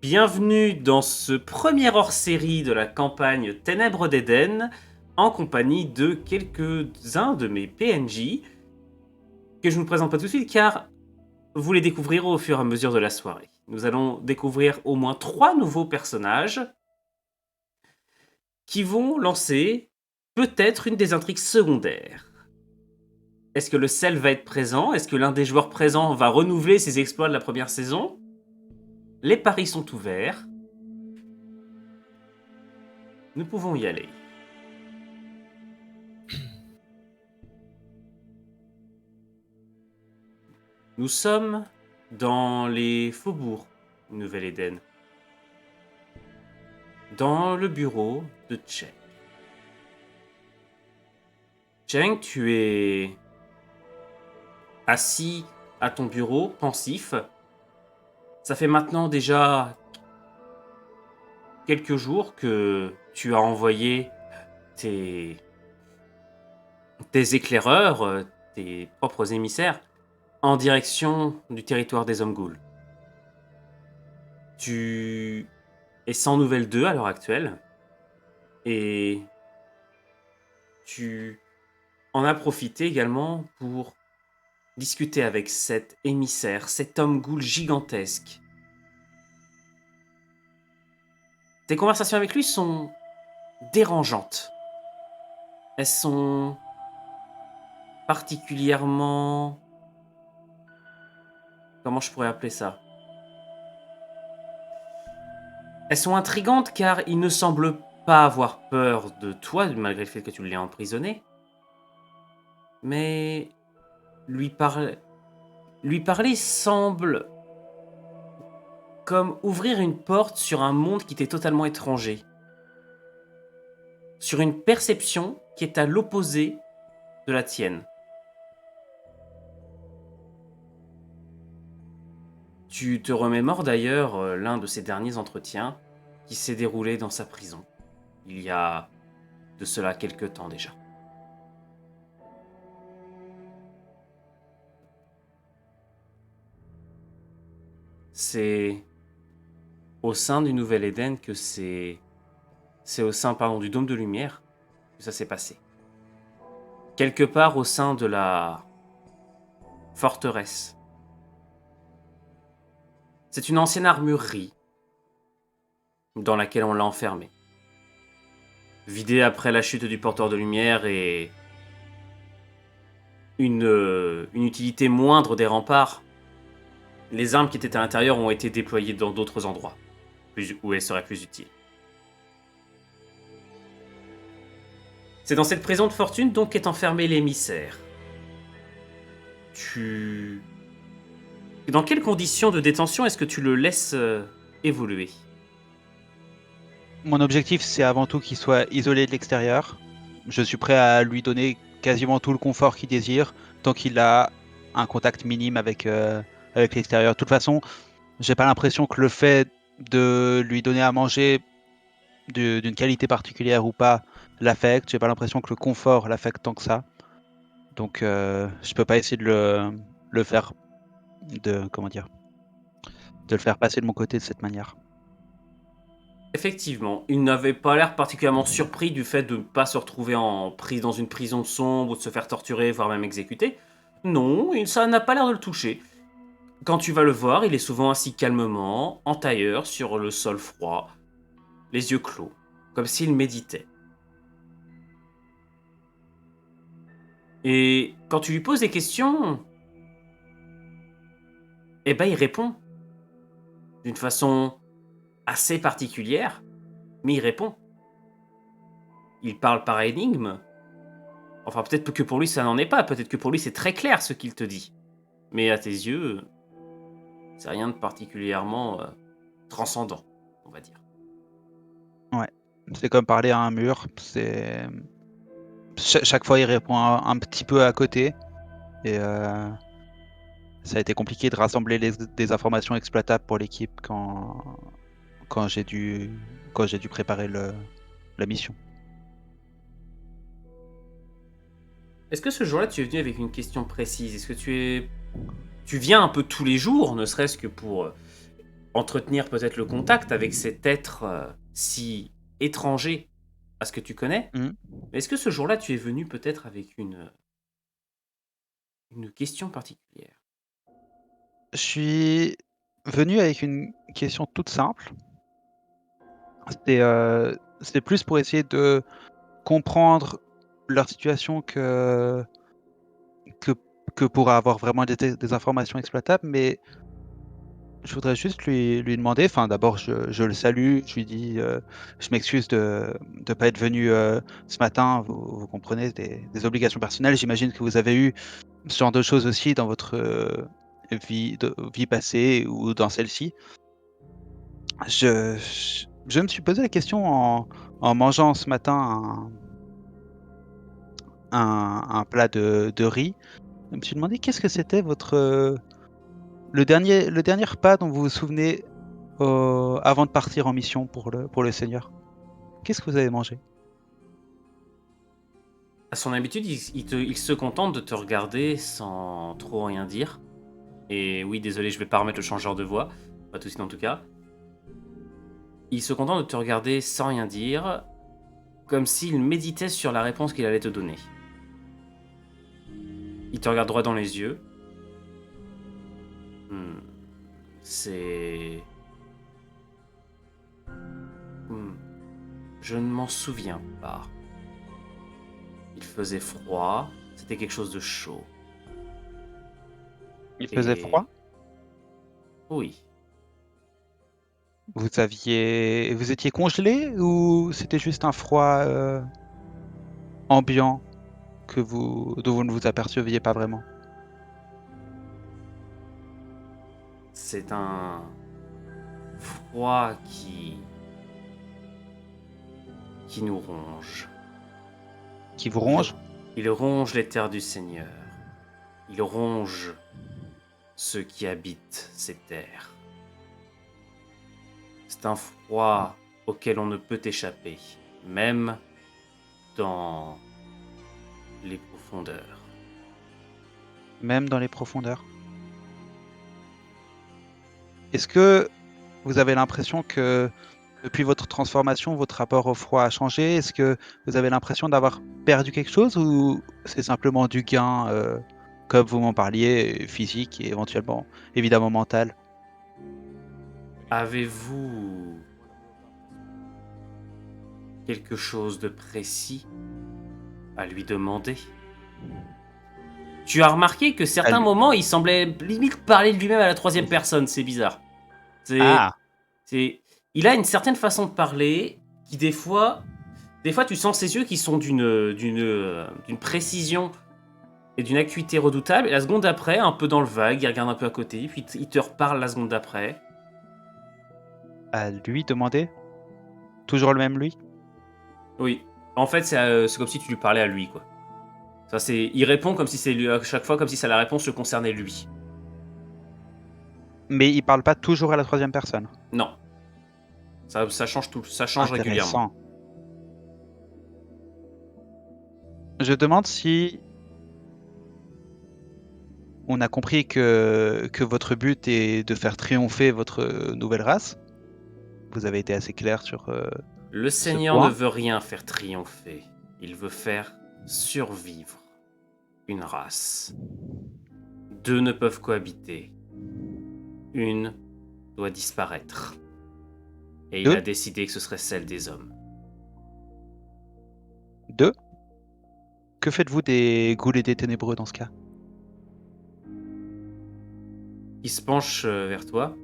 Bienvenue dans ce premier hors-série de la campagne Ténèbres d'Éden, en compagnie de quelques-uns de mes PNJ, que je ne vous présente pas tout de suite car vous les découvrirez au fur et à mesure de la soirée. Nous allons découvrir au moins 3 nouveaux personnages qui vont lancer peut-être une des intrigues secondaires. Est-ce que le sel va être présent? Est-ce que l'un des joueurs présents va renouveler ses exploits de la première saison? Les paris sont ouverts. Nous pouvons y aller. Nous sommes dans les faubourgs Nouvelle-Éden, dans le bureau de Cheng. Cheng, tu es assis à ton bureau, pensif. Ça fait maintenant déjà quelques jours que tu as envoyé tes éclaireurs, tes propres émissaires, en direction du territoire des hommes ghouls. Tu es sans nouvelles d'eux à l'heure actuelle, et tu en as profité également pour discuter avec cet émissaire, cet homme ghoul gigantesque. Tes conversations avec lui sont dérangeantes. Elles sont particulièrement... Comment je pourrais appeler ça? Elles sont intrigantes car il ne semble pas avoir peur de toi, malgré le fait que tu l'aies emprisonné. Mais lui parler semble comme ouvrir une porte sur un monde qui t'est totalement étranger. Sur une perception qui est à l'opposé de la tienne. Tu te remémores d'ailleurs l'un de ces derniers entretiens qui s'est déroulé dans sa prison, il y a de cela quelque temps déjà. C'est au sein du Nouvel Éden que c'est au sein, du Dôme de Lumière que ça s'est passé. Quelque part au sein de la forteresse. C'est une ancienne armurerie dans laquelle on l'a enfermé. Vidée après la chute du porteur de lumière et une utilité moindre des remparts, les armes qui étaient à l'intérieur ont été déployées dans d'autres endroits, où elles seraient plus utiles. C'est dans cette prison de fortune donc qu'est enfermé l'émissaire. Dans quelles conditions de détention est-ce que tu le laisses évoluer? Mon objectif, c'est avant tout qu'il soit isolé de l'extérieur. Je suis prêt à lui donner quasiment tout le confort qu'il désire, tant qu'il a un contact minime avec l'extérieur. De toute façon, j'ai pas l'impression que le fait de lui donner à manger d'une qualité particulière ou pas l'affecte. J'ai pas l'impression que le confort l'affecte tant que ça. Donc, je peux pas essayer de le faire de le faire passer de mon côté de cette manière. Effectivement, il n'avait pas l'air particulièrement surpris du fait de ne pas se retrouver dans une prison sombre ou de se faire torturer, voire même exécuter. Non, ça n'a pas l'air de le toucher. Quand tu vas le voir, il est souvent assis calmement, en tailleur, sur le sol froid, les yeux clos, comme s'il méditait. Et quand tu lui poses des questions, eh ben il répond. D'une façon assez particulière, mais il répond. Il parle par énigme. Enfin, peut-être que pour lui ça n'en est pas, peut-être que pour lui c'est très clair ce qu'il te dit. Mais à tes yeux, c'est rien de particulièrement transcendant, on va dire. Ouais, c'est comme parler à un mur. Chaque fois, il répond un petit peu à côté. Et ça a été compliqué de rassembler des informations exploitables pour l'équipe quand j'ai dû préparer la mission. Est-ce que ce jour-là tu es venu avec une question précise? Est-ce que tu viens un peu tous les jours, ne serait-ce que pour entretenir peut-être le contact avec cet être si étranger à ce que tu connais. Mhm. Mais est-ce que ce jour-là, tu es venu peut-être avec une question particulière? Je suis venu avec une question toute simple. C'est plus pour essayer de comprendre leur situation que, que pour avoir vraiment des informations exploitables, mais je voudrais juste lui demander, enfin d'abord je le salue, je lui dis je m'excuse de ne pas être venu ce matin, vous comprenez, des obligations personnelles, j'imagine que vous avez eu ce genre de choses aussi dans votre vie passée ou dans celle-ci. Je me suis posé la question en mangeant ce matin un plat de riz. Je me suis demandé qu'est-ce que c'était le dernier repas dont vous vous souvenez avant de partir en mission pour le Seigneur. Qu'est-ce que vous avez mangé? À son habitude, il se contente de te regarder sans trop rien dire. Et oui, désolé, je vais pas remettre le changeur de voix. Pas tout de suite en tout cas. Il se contente de te regarder sans rien dire, comme s'il méditait sur la réponse qu'il allait te donner. Il te regarde droit dans les yeux. Hmm, c'est... Hmm, je ne m'en souviens pas. Il faisait froid, c'était quelque chose de chaud. Il faisait Et froid? oui, Vous étiez congelé ou c'était juste un froid ambiant dont vous ne vous aperceviez pas vraiment? c'est un froid qui nous ronge. Qui vous Il, ronge? il ronge les terres du Seigneur. Il ronge ceux qui habitent ces terres. C'est un froid auquel on ne peut échapper, même dans les profondeurs. Même dans les profondeurs. Est-ce que vous avez l'impression que depuis votre transformation, votre rapport au froid a changé? Est-ce que vous avez l'impression d'avoir perdu quelque chose ou c'est simplement du gain, comme vous m'en parliez, physique et éventuellement, évidemment mental? Avez-vous quelque chose de précis à lui demander? Tu as remarqué que À certains lui. moments, il semblait limite parler de lui-même à la troisième personne, c'est bizarre. C'est, Ah! c'est, il a une certaine façon de parler qui des fois, tu sens ses yeux qui sont d'une précision et d'une acuité redoutable. Et la seconde d'après, un peu dans le vague, il regarde un peu à côté, puis il te reparle la seconde d'après. À lui demander? Toujours le même lui? Oui. En fait, c'est comme si tu lui parlais à lui, quoi. Ça, il répond comme si c'est lui à chaque fois, comme si ça la réponse le concernait lui. Mais il parle pas toujours à la troisième personne? Non, ça change tout, ça change régulièrement. Intéressant. Je demande si on a compris que votre but est de faire triompher votre nouvelle race. Vous avez été assez clair sur Le ce Seigneur ne point. veut rien faire triompher. Il veut faire survivre une race. Deux ne peuvent cohabiter. Une doit disparaître. Et il Deux? a décidé que ce serait celle des hommes. Deux? Que faites-vous des ghouls et des ténébreux dans ce cas? Il se penche vers toi.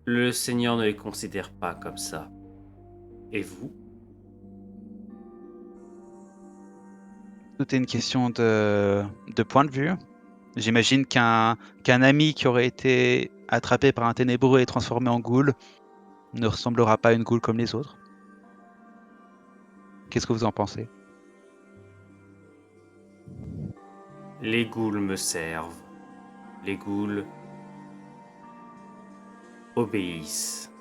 Le Seigneur ne les considère pas comme ça. Et vous? Tout est une question de point de vue. J'imagine qu'un ami qui aurait été attrapé par un ténébreux et transformé en ghoul ne ressemblera pas à une ghoul comme les autres. Qu'est-ce que vous en pensez? Les ghouls me servent. Les ghouls obéissent.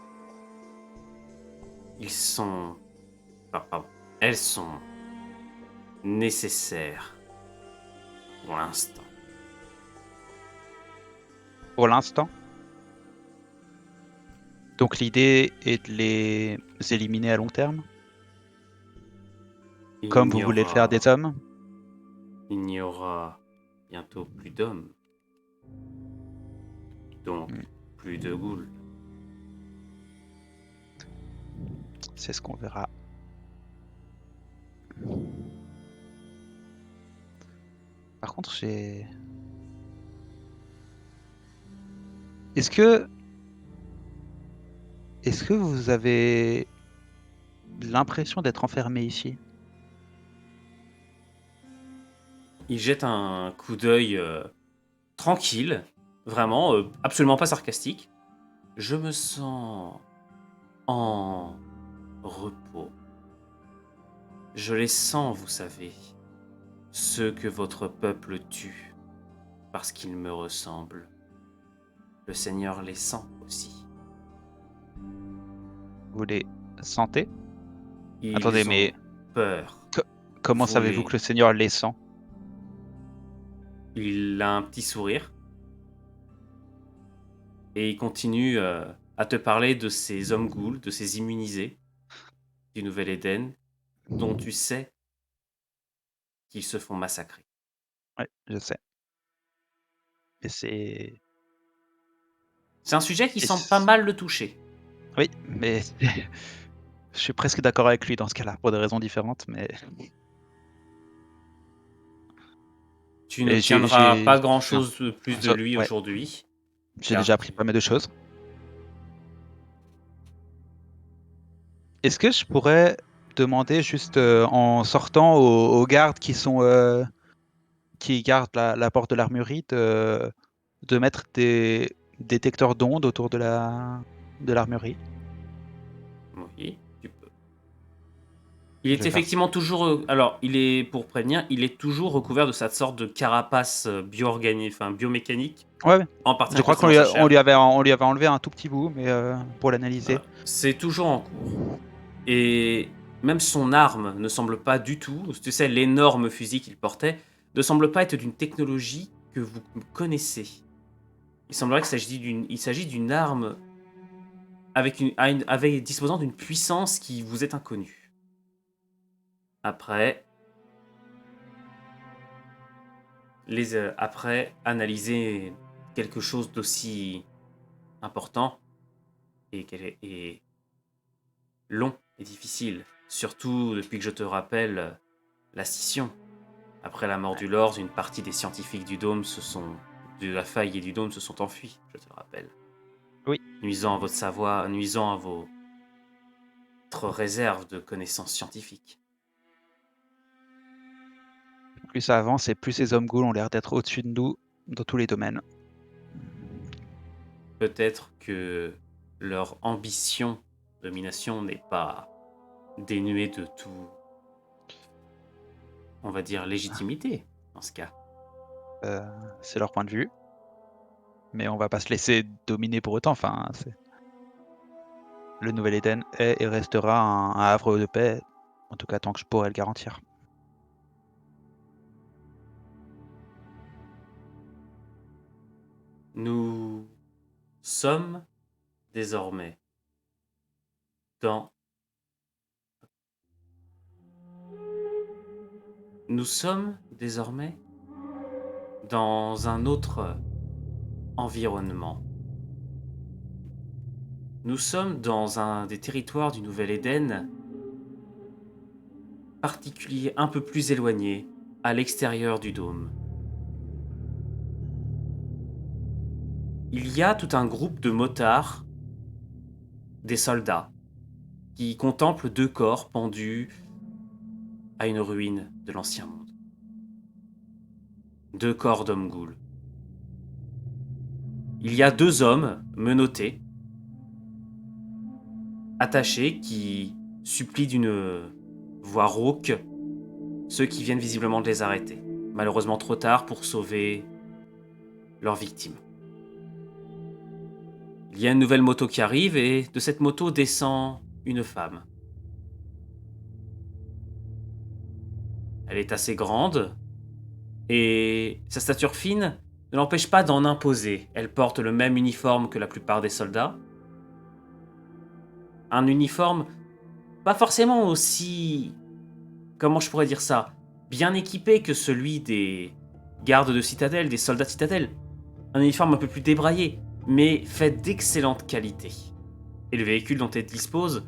Ils sont... pardon. Elles sont nécessaires pour l'instant. Pour l'instant? Donc l'idée est de les éliminer à long terme, comme vous voulez le faire des hommes. Il n'y aura bientôt plus d'hommes, donc Hmm. plus de ghouls. C'est ce qu'on verra. Par contre, j'ai... Est-ce que vous avez l'impression d'être enfermé ici? Il jette un coup d'œil tranquille, vraiment, absolument pas sarcastique. Je me sens en repos. Je les sens, vous savez, ceux que votre peuple tue, parce qu'ils me ressemblent. Le Seigneur les sent aussi. Vous les sentez? Attendez, Ils mais ont peur. comment Vous savez-vous que les... le Seigneur les sent? Il a un petit sourire et il continue à te parler de ces hommes ghouls, de ces immunisés du Nouvel Éden, dont tu sais qu'ils se font massacrer. Ouais, je sais. Et c'est... C'est un sujet qui et semble pas c- mal le toucher. Oui, mais je suis presque d'accord avec lui dans ce cas-là, pour des raisons différentes, mais... Tu Et n'obtiendras pas enfin, grand-chose de plus de lui ouais, aujourd'hui, j'ai car déjà appris pas mal de choses. Est-ce que je pourrais demander juste en sortant aux gardes qui sont qui gardent la porte de l'armurerie de mettre des détecteurs d'ondes autour de l'armurerie? oui, tu peux. Il Je est vais faire ça. effectivement toujours... alors, il est, pour prévenir, il est toujours recouvert de cette sorte de carapace enfin, biomécanique, Ouais, ouais. en partie Je crois incrustée dans sa on chair. lui avait enlevé un tout petit bout, mais pour l'analyser. C'est toujours en cours. Et même son arme ne semble pas du tout, tu sais, l'énorme fusil qu'il portait, ne semble pas être d'une technologie que vous connaissez. Il semblerait il s'agit d'une arme disposant d'une puissance qui vous est inconnue. Après, après analyser quelque chose d'aussi important et long et difficile, surtout depuis que je te rappelle la scission. Après la mort Ouais. du Lord, une partie des scientifiques de la faille et du dôme se sont enfuis, je te le rappelle, Oui. nuisant à votre savoir, nuisant à votre réserve de connaissances scientifiques. Plus ça avance et plus ces hommes ghouls ont l'air d'être au-dessus de nous dans tous les domaines. Peut-être que leur ambition de domination n'est pas dénuée de tout, on va dire, légitimité, dans ce cas. C'est leur point de vue, mais on va pas se laisser dominer pour autant. Enfin, le Nouvel Éden est et restera un havre de paix, en tout cas tant que je pourrai le garantir. Nous sommes désormais dans... Nous sommes désormais dans un autre environnement. Nous sommes dans un des territoires du Nouvel Éden particulier, un peu plus éloigné, à l'extérieur du dôme. Il y a tout un groupe de motards, des soldats, qui contemplent deux corps pendus à une ruine de l'ancien monde. Deux corps d'hommes ghouls. Il y a deux hommes menottés, attachés, qui supplient d'une voix rauque ceux qui viennent visiblement de les arrêter. Malheureusement trop tard pour sauver leurs victimes. Il y a une nouvelle moto qui arrive et de cette moto descend une femme. Elle est assez grande et sa stature fine ne l'empêche pas d'en imposer. Elle porte le même uniforme que la plupart des soldats un uniforme pas forcément aussi, comment je pourrais dire ça, bien équipé que celui des gardes de citadelle, des soldats de citadelle. Un uniforme un peu plus débraillé, mais fait d'excellente qualité. Et le véhicule dont elle dispose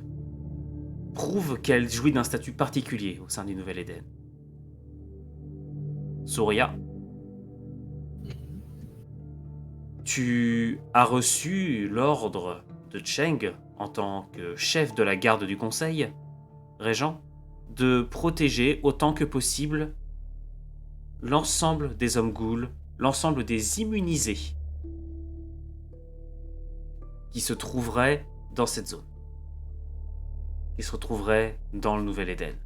prouve qu'elle jouit d'un statut particulier au sein du Nouvel Éden. Soria, tu as reçu l'ordre de Cheng en tant que chef de la garde du conseil, régent, de protéger autant que possible l'ensemble des hommes ghouls, l'ensemble des immunisés qui se trouveraient dans cette zone, qui se retrouveraient dans le Nouvel Éden.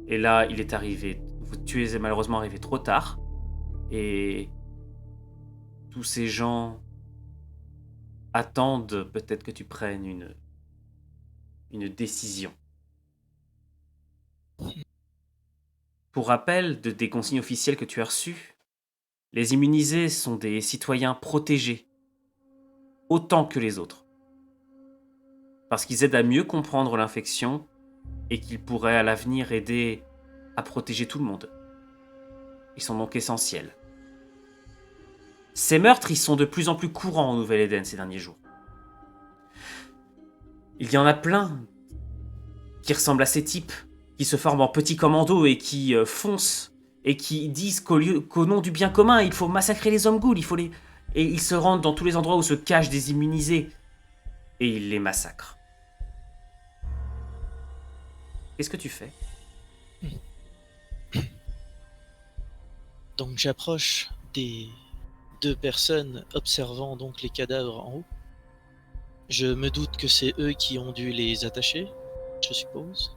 Et là, il est arrivé, tu es malheureusement arrivé trop tard, et tous ces gens attendent peut-être que tu prennes une décision. Pour rappel des consignes officielles que tu as reçues, les immunisés sont des citoyens protégés, autant que les autres. Parce qu'ils aident à mieux comprendre l'infection et qu'ils pourraient à l'avenir aider à protéger tout le monde. Ils sont donc essentiels. Ces meurtres, ils sont de plus en plus courants au Nouvel-Éden ces derniers jours. Il y en a plein qui ressemblent à ces types, qui se forment en petits commandos et qui foncent, et qui disent qu'au nom du bien commun, il faut massacrer les hommes ghouls, et ils se rendent dans tous les endroits où se cachent des immunisés, et ils les massacrent. Qu'est-ce que tu fais ? Donc j'approche des 2 personnes observant donc les cadavres en haut. Je me doute que c'est eux qui ont dû les attacher, je suppose.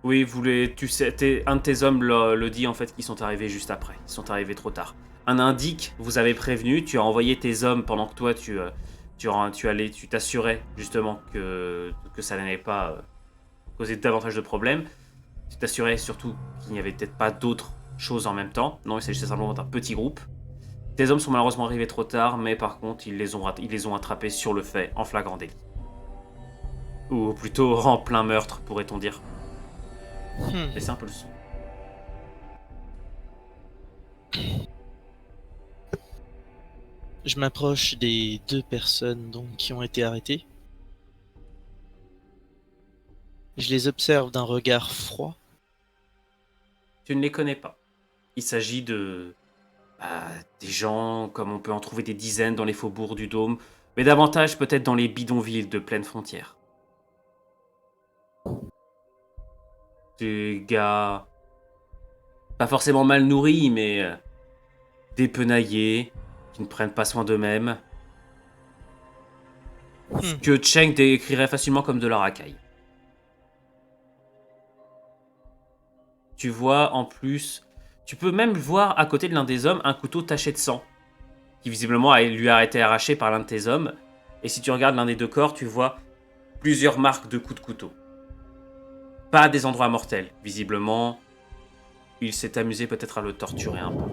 Oui, tu sais, un de tes hommes le dit en fait qu'ils sont arrivés juste après. Ils sont arrivés trop tard. Un indique, vous avez prévenu, tu as envoyé tes hommes pendant que toi tu t'assurais justement que ça n'allait pas causer davantage de problèmes. Tu t'assurais surtout qu'il n'y avait peut-être pas d'autres choses en même temps. Non, il s'agissait simplement d'un petit groupe. Tes hommes sont malheureusement arrivés trop tard, mais par contre ils les ont attrapés sur le fait en flagrant délit. Ou plutôt en plein meurtre, pourrait-on dire. Et c'est un peu le son. Je m'approche des 2 personnes donc qui ont été arrêtées. Je les observe d'un regard froid. Tu ne les connais pas. Il s'agit des gens comme on peut en trouver des dizaines dans les faubourgs du Dôme, mais davantage peut-être dans les bidonvilles de pleine frontière. Des gars pas forcément mal nourris, mais dépenaillés, qui ne prennent pas soin d'eux-mêmes. Ce que Cheng décrirait facilement comme de la racaille. Tu vois en plus, tu peux même voir à côté de l'un des hommes un couteau taché de sang, qui visiblement lui a été arraché par l'un de tes hommes. Et si tu regardes l'un des 2 corps, tu vois plusieurs marques de coups de couteau. Pas à des endroits mortels. Visiblement, il s'est amusé peut-être à le torturer un peu.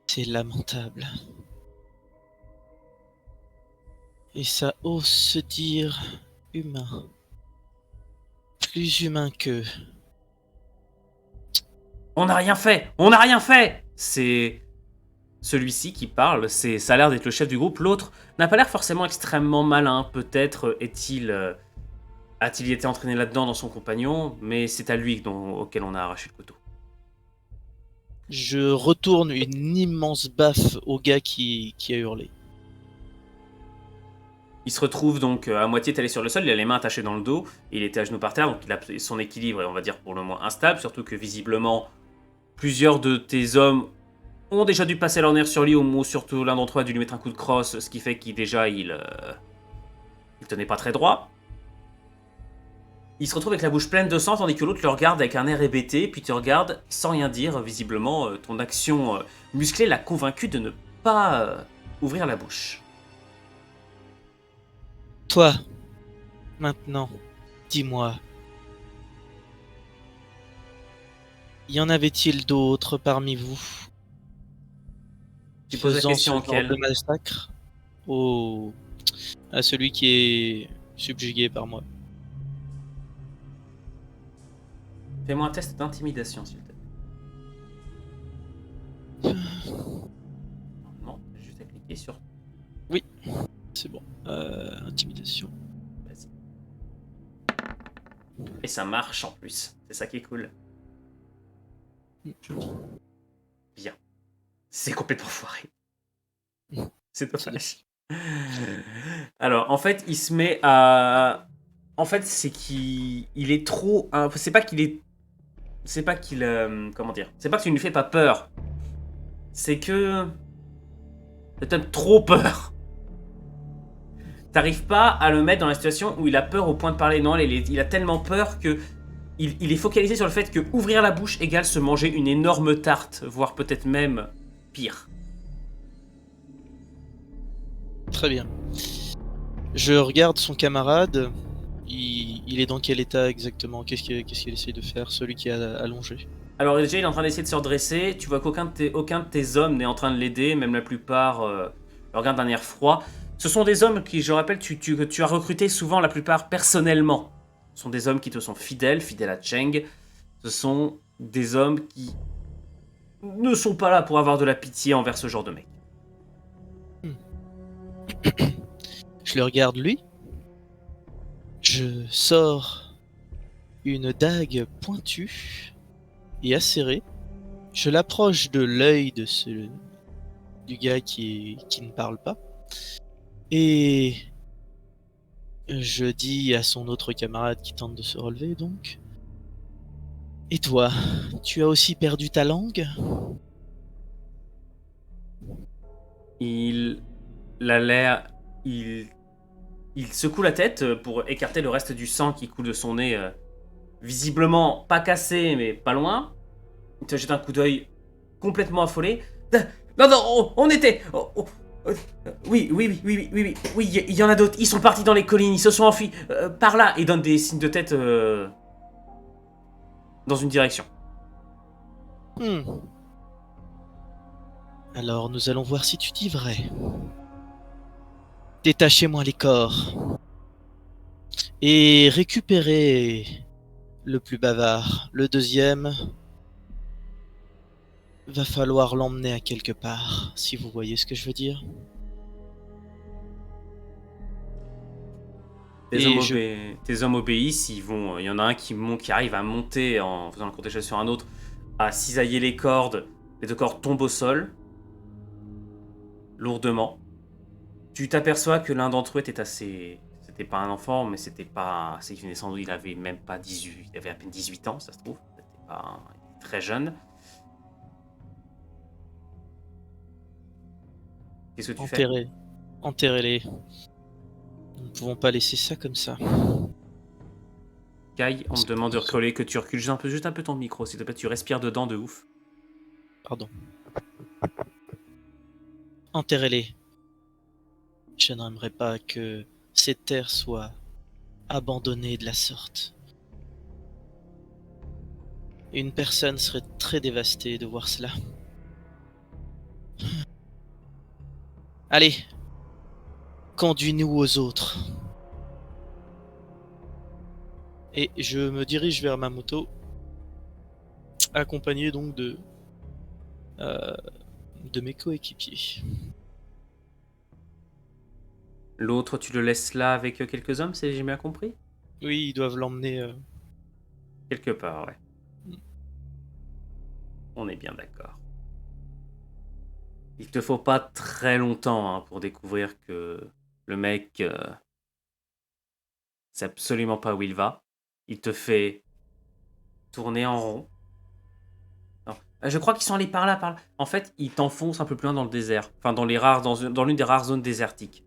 C'est lamentable. Et ça ose se dire humain. Plus humain qu'eux. On n'a rien fait. On n'a rien fait. C'est celui-ci qui parle. Ça a l'air d'être le chef du groupe. L'autre n'a pas l'air forcément extrêmement a-t-il été entraîné là-dedans dans son compagnon, mais c'est à lui auquel on a arraché le couteau. Je retourne une immense baffe au gars qui a hurlé. Il se retrouve donc à moitié étalé sur le sol, il a les mains attachées dans le dos, il était à genoux par terre, donc il a son équilibre est, on va dire, pour le moins instable, surtout que visiblement, plusieurs de tes hommes ont déjà dû passer leur nerf sur lui, ou surtout l'un d'entre eux a dû lui mettre un coup de crosse, ce qui fait qu'il tenait pas très droit. Il se retrouve avec la bouche pleine de sang, tandis que l'autre le regarde avec un air hébété, puis te regarde sans rien dire. Visiblement, ton action musclée l'a convaincu de ne pas ouvrir la bouche. Toi, maintenant, dis-moi. Y en avait-il d'autres parmi vous Tu poses la faisant ce question genre de auquel massacre à celui qui est subjugué par moi? Fais-moi un test d'intimidation, s'il te plaît. Non, t'as juste à cliquer sur... C'est bon. Intimidation. Vas-y. Et ça marche en plus. C'est ça qui est cool. Bien. C'est complètement foiré. C'est dommage. Alors, en fait, il se met à... En fait, c'est qu'il est trop... C'est pas qu'il est... C'est pas qu'il... Comment dire? C'est pas que tu ne lui fais pas peur. C'est que... T'as trop peur. T'arrives pas à le mettre dans la situation où il a peur au point de parler. Non, il a tellement peur que... Il est focalisé sur le fait que ouvrir la bouche égale se manger une énorme tarte, voire peut-être même pire. Très bien. Je regarde son camarade. Il est dans quel état exactement? Qu'est-ce qu'il essaie de faire, celui qui est allongé? Alors déjà, il est en train d'essayer de se redresser. Tu vois qu'aucun de tes hommes n'est en train de l'aider, même la plupart le regardent d'un air froid. Ce sont des hommes qui, je rappelle, que tu as recrutés souvent la plupart personnellement. Ce sont des hommes qui te sont fidèles à Cheng. Ce sont des hommes qui ne sont pas là pour avoir de la pitié envers ce genre de mec. Je le regarde lui. Je sors une dague pointue et acérée. Je l'approche de l'œil du gars qui ne parle pas. Et je dis à son autre camarade qui tente de se relever donc. Et toi, tu as aussi perdu ta langue? Il a l'air... Il secoue la tête pour écarter le reste du sang qui coule de son nez. Visiblement pas cassé, mais pas loin. Il te jette un coup d'œil complètement affolé. Non, non, on était... Oui, il y en a d'autres. Ils sont partis dans les collines, ils se sont enfuis. Par là, et donne des signes de tête dans une direction. Alors nous allons voir si tu dis vrai. Détachez-moi les corps. Et récupérez le plus bavard. Le deuxième... Va falloir l'emmener à quelque part, si vous voyez ce que je veux dire. Tes hommes obéissent, il y en a un qui arrive à monter en faisant le cortège sur un autre, à cisailler les cordes. Les deux cordes tombent au sol, lourdement. Tu t'aperçois que l'un d'entre eux était assez... C'était pas un enfant, mais c'était pas... C'est qu'il venait sans doute, il avait même pas 18... Il avait à peine 18 ans, ça se trouve. C'était pas... Il était très jeune. Qu'est-ce que tu fais? Enterrez-les. Nous ne pouvons pas laisser ça comme ça. Kai, on te demande de reculer, que tu recules juste un peu ton micro, s'il te plaît, tu respires dedans de ouf. Pardon. Enterrez-les. Je n'aimerais pas que ces terres soient abandonnées de la sorte. Une personne serait très dévastée de voir cela. Allez, conduis-nous aux autres. Et je me dirige vers ma moto, accompagné donc de mes coéquipiers. L'autre, tu le laisses là avec quelques hommes, si j'ai bien compris? Oui, ils doivent l'emmener. Quelque part, ouais. On est bien d'accord. Il te faut pas très longtemps pour découvrir que le mec sait absolument pas où il va. Il te fait tourner en rond. Non. Je crois qu'ils sont allés par là, par là. En fait, il t'enfonce un peu plus loin dans le désert. Enfin, dans l'une des rares zones désertiques.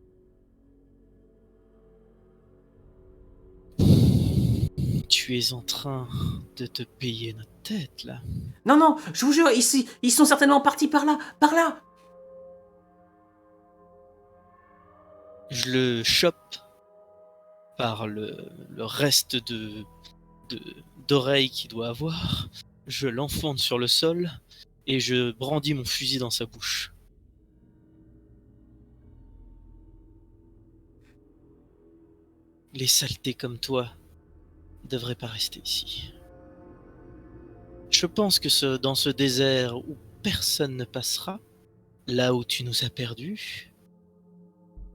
Tu es en train de te payer notre tête, là. Non, non, je vous jure, ici, ils sont certainement partis par là, par là. Je le chope par le reste d'oreille qu'il doit avoir. Je l'enfonce sur le sol et je brandis mon fusil dans sa bouche. Les saletés comme toi devraient pas rester ici. Je pense que dans ce désert où personne ne passera, là où tu nous as perdus,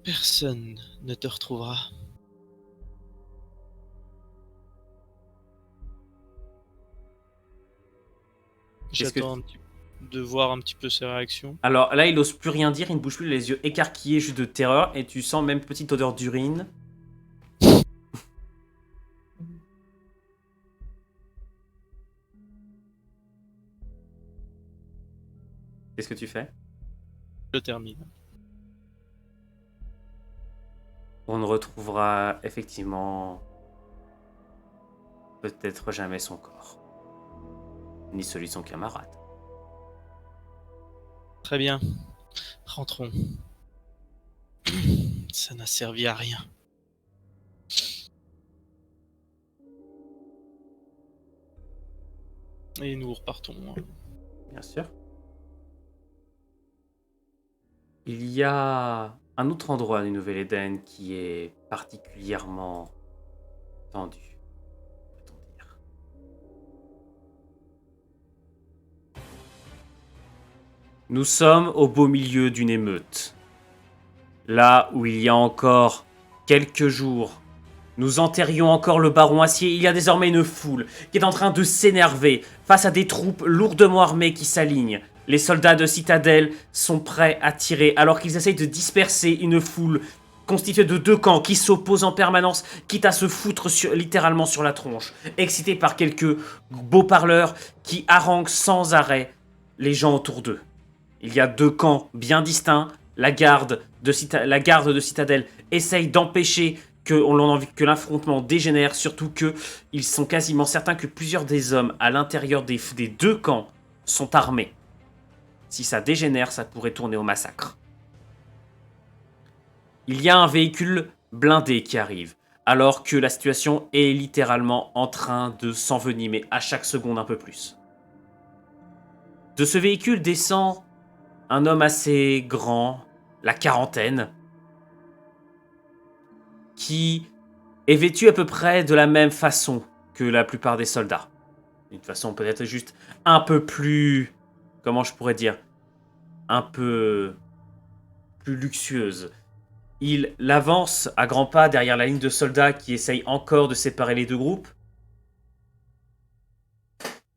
personne ne te retrouvera. Qu'est-ce que J'attends de voir un petit peu ses réactions. Alors là, il n'ose plus rien dire, il ne bouge plus, les yeux écarquillés juste de terreur, et tu sens même petite odeur d'urine. Qu'est-ce que tu fais? Je termine. On ne retrouvera effectivement peut-être jamais son corps, ni celui de son camarade. Très bien. Rentrons. Ça n'a servi à rien. Et nous repartons. Bien sûr. Il y a un autre endroit du Nouvel-Éden qui est particulièrement tendu, peut-on dire. Nous sommes au beau milieu d'une émeute. Là où il y a encore quelques jours, nous enterrions encore le baron Acier, il y a désormais une foule qui est en train de s'énerver face à des troupes lourdement armées qui s'alignent. Les soldats de Citadelle sont prêts à tirer alors qu'ils essayent de disperser une foule constituée de deux camps qui s'opposent en permanence, quitte à se foutre littéralement sur la tronche, excités par quelques beaux parleurs qui haranguent sans arrêt les gens autour d'eux. Il y a deux camps bien distincts. La garde de Citadelle essaye d'empêcher que l'affrontement dégénère, surtout qu'ils sont quasiment certains que plusieurs des hommes à l'intérieur des deux camps sont armés. Si ça dégénère, ça pourrait tourner au massacre. Il y a un véhicule blindé qui arrive, alors que la situation est littéralement en train de s'envenimer à chaque seconde un peu plus. De ce véhicule descend un homme assez grand, la quarantaine, qui est vêtu à peu près de la même façon que la plupart des soldats. D'une façon peut-être juste un peu plus... Comment je pourrais dire? Un peu plus luxueuse. Il avance à grands pas derrière la ligne de soldats qui essayent encore de séparer les deux groupes.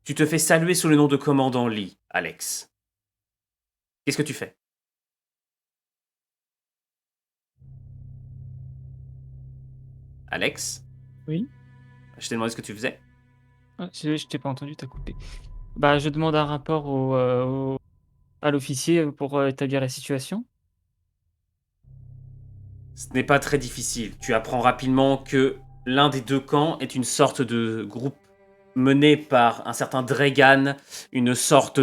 Tu te fais saluer sous le nom de commandant Lee, Alex. Qu'est-ce que tu fais? Alex? Oui. Je t'ai demandé ce que tu faisais. Ah, je t'ai pas entendu, t'as coupé. Bah, je demande un rapport à l'officier pour établir la situation. Ce n'est pas très difficile. Tu apprends rapidement que l'un des deux camps est une sorte de groupe mené par un certain Dregan, une sorte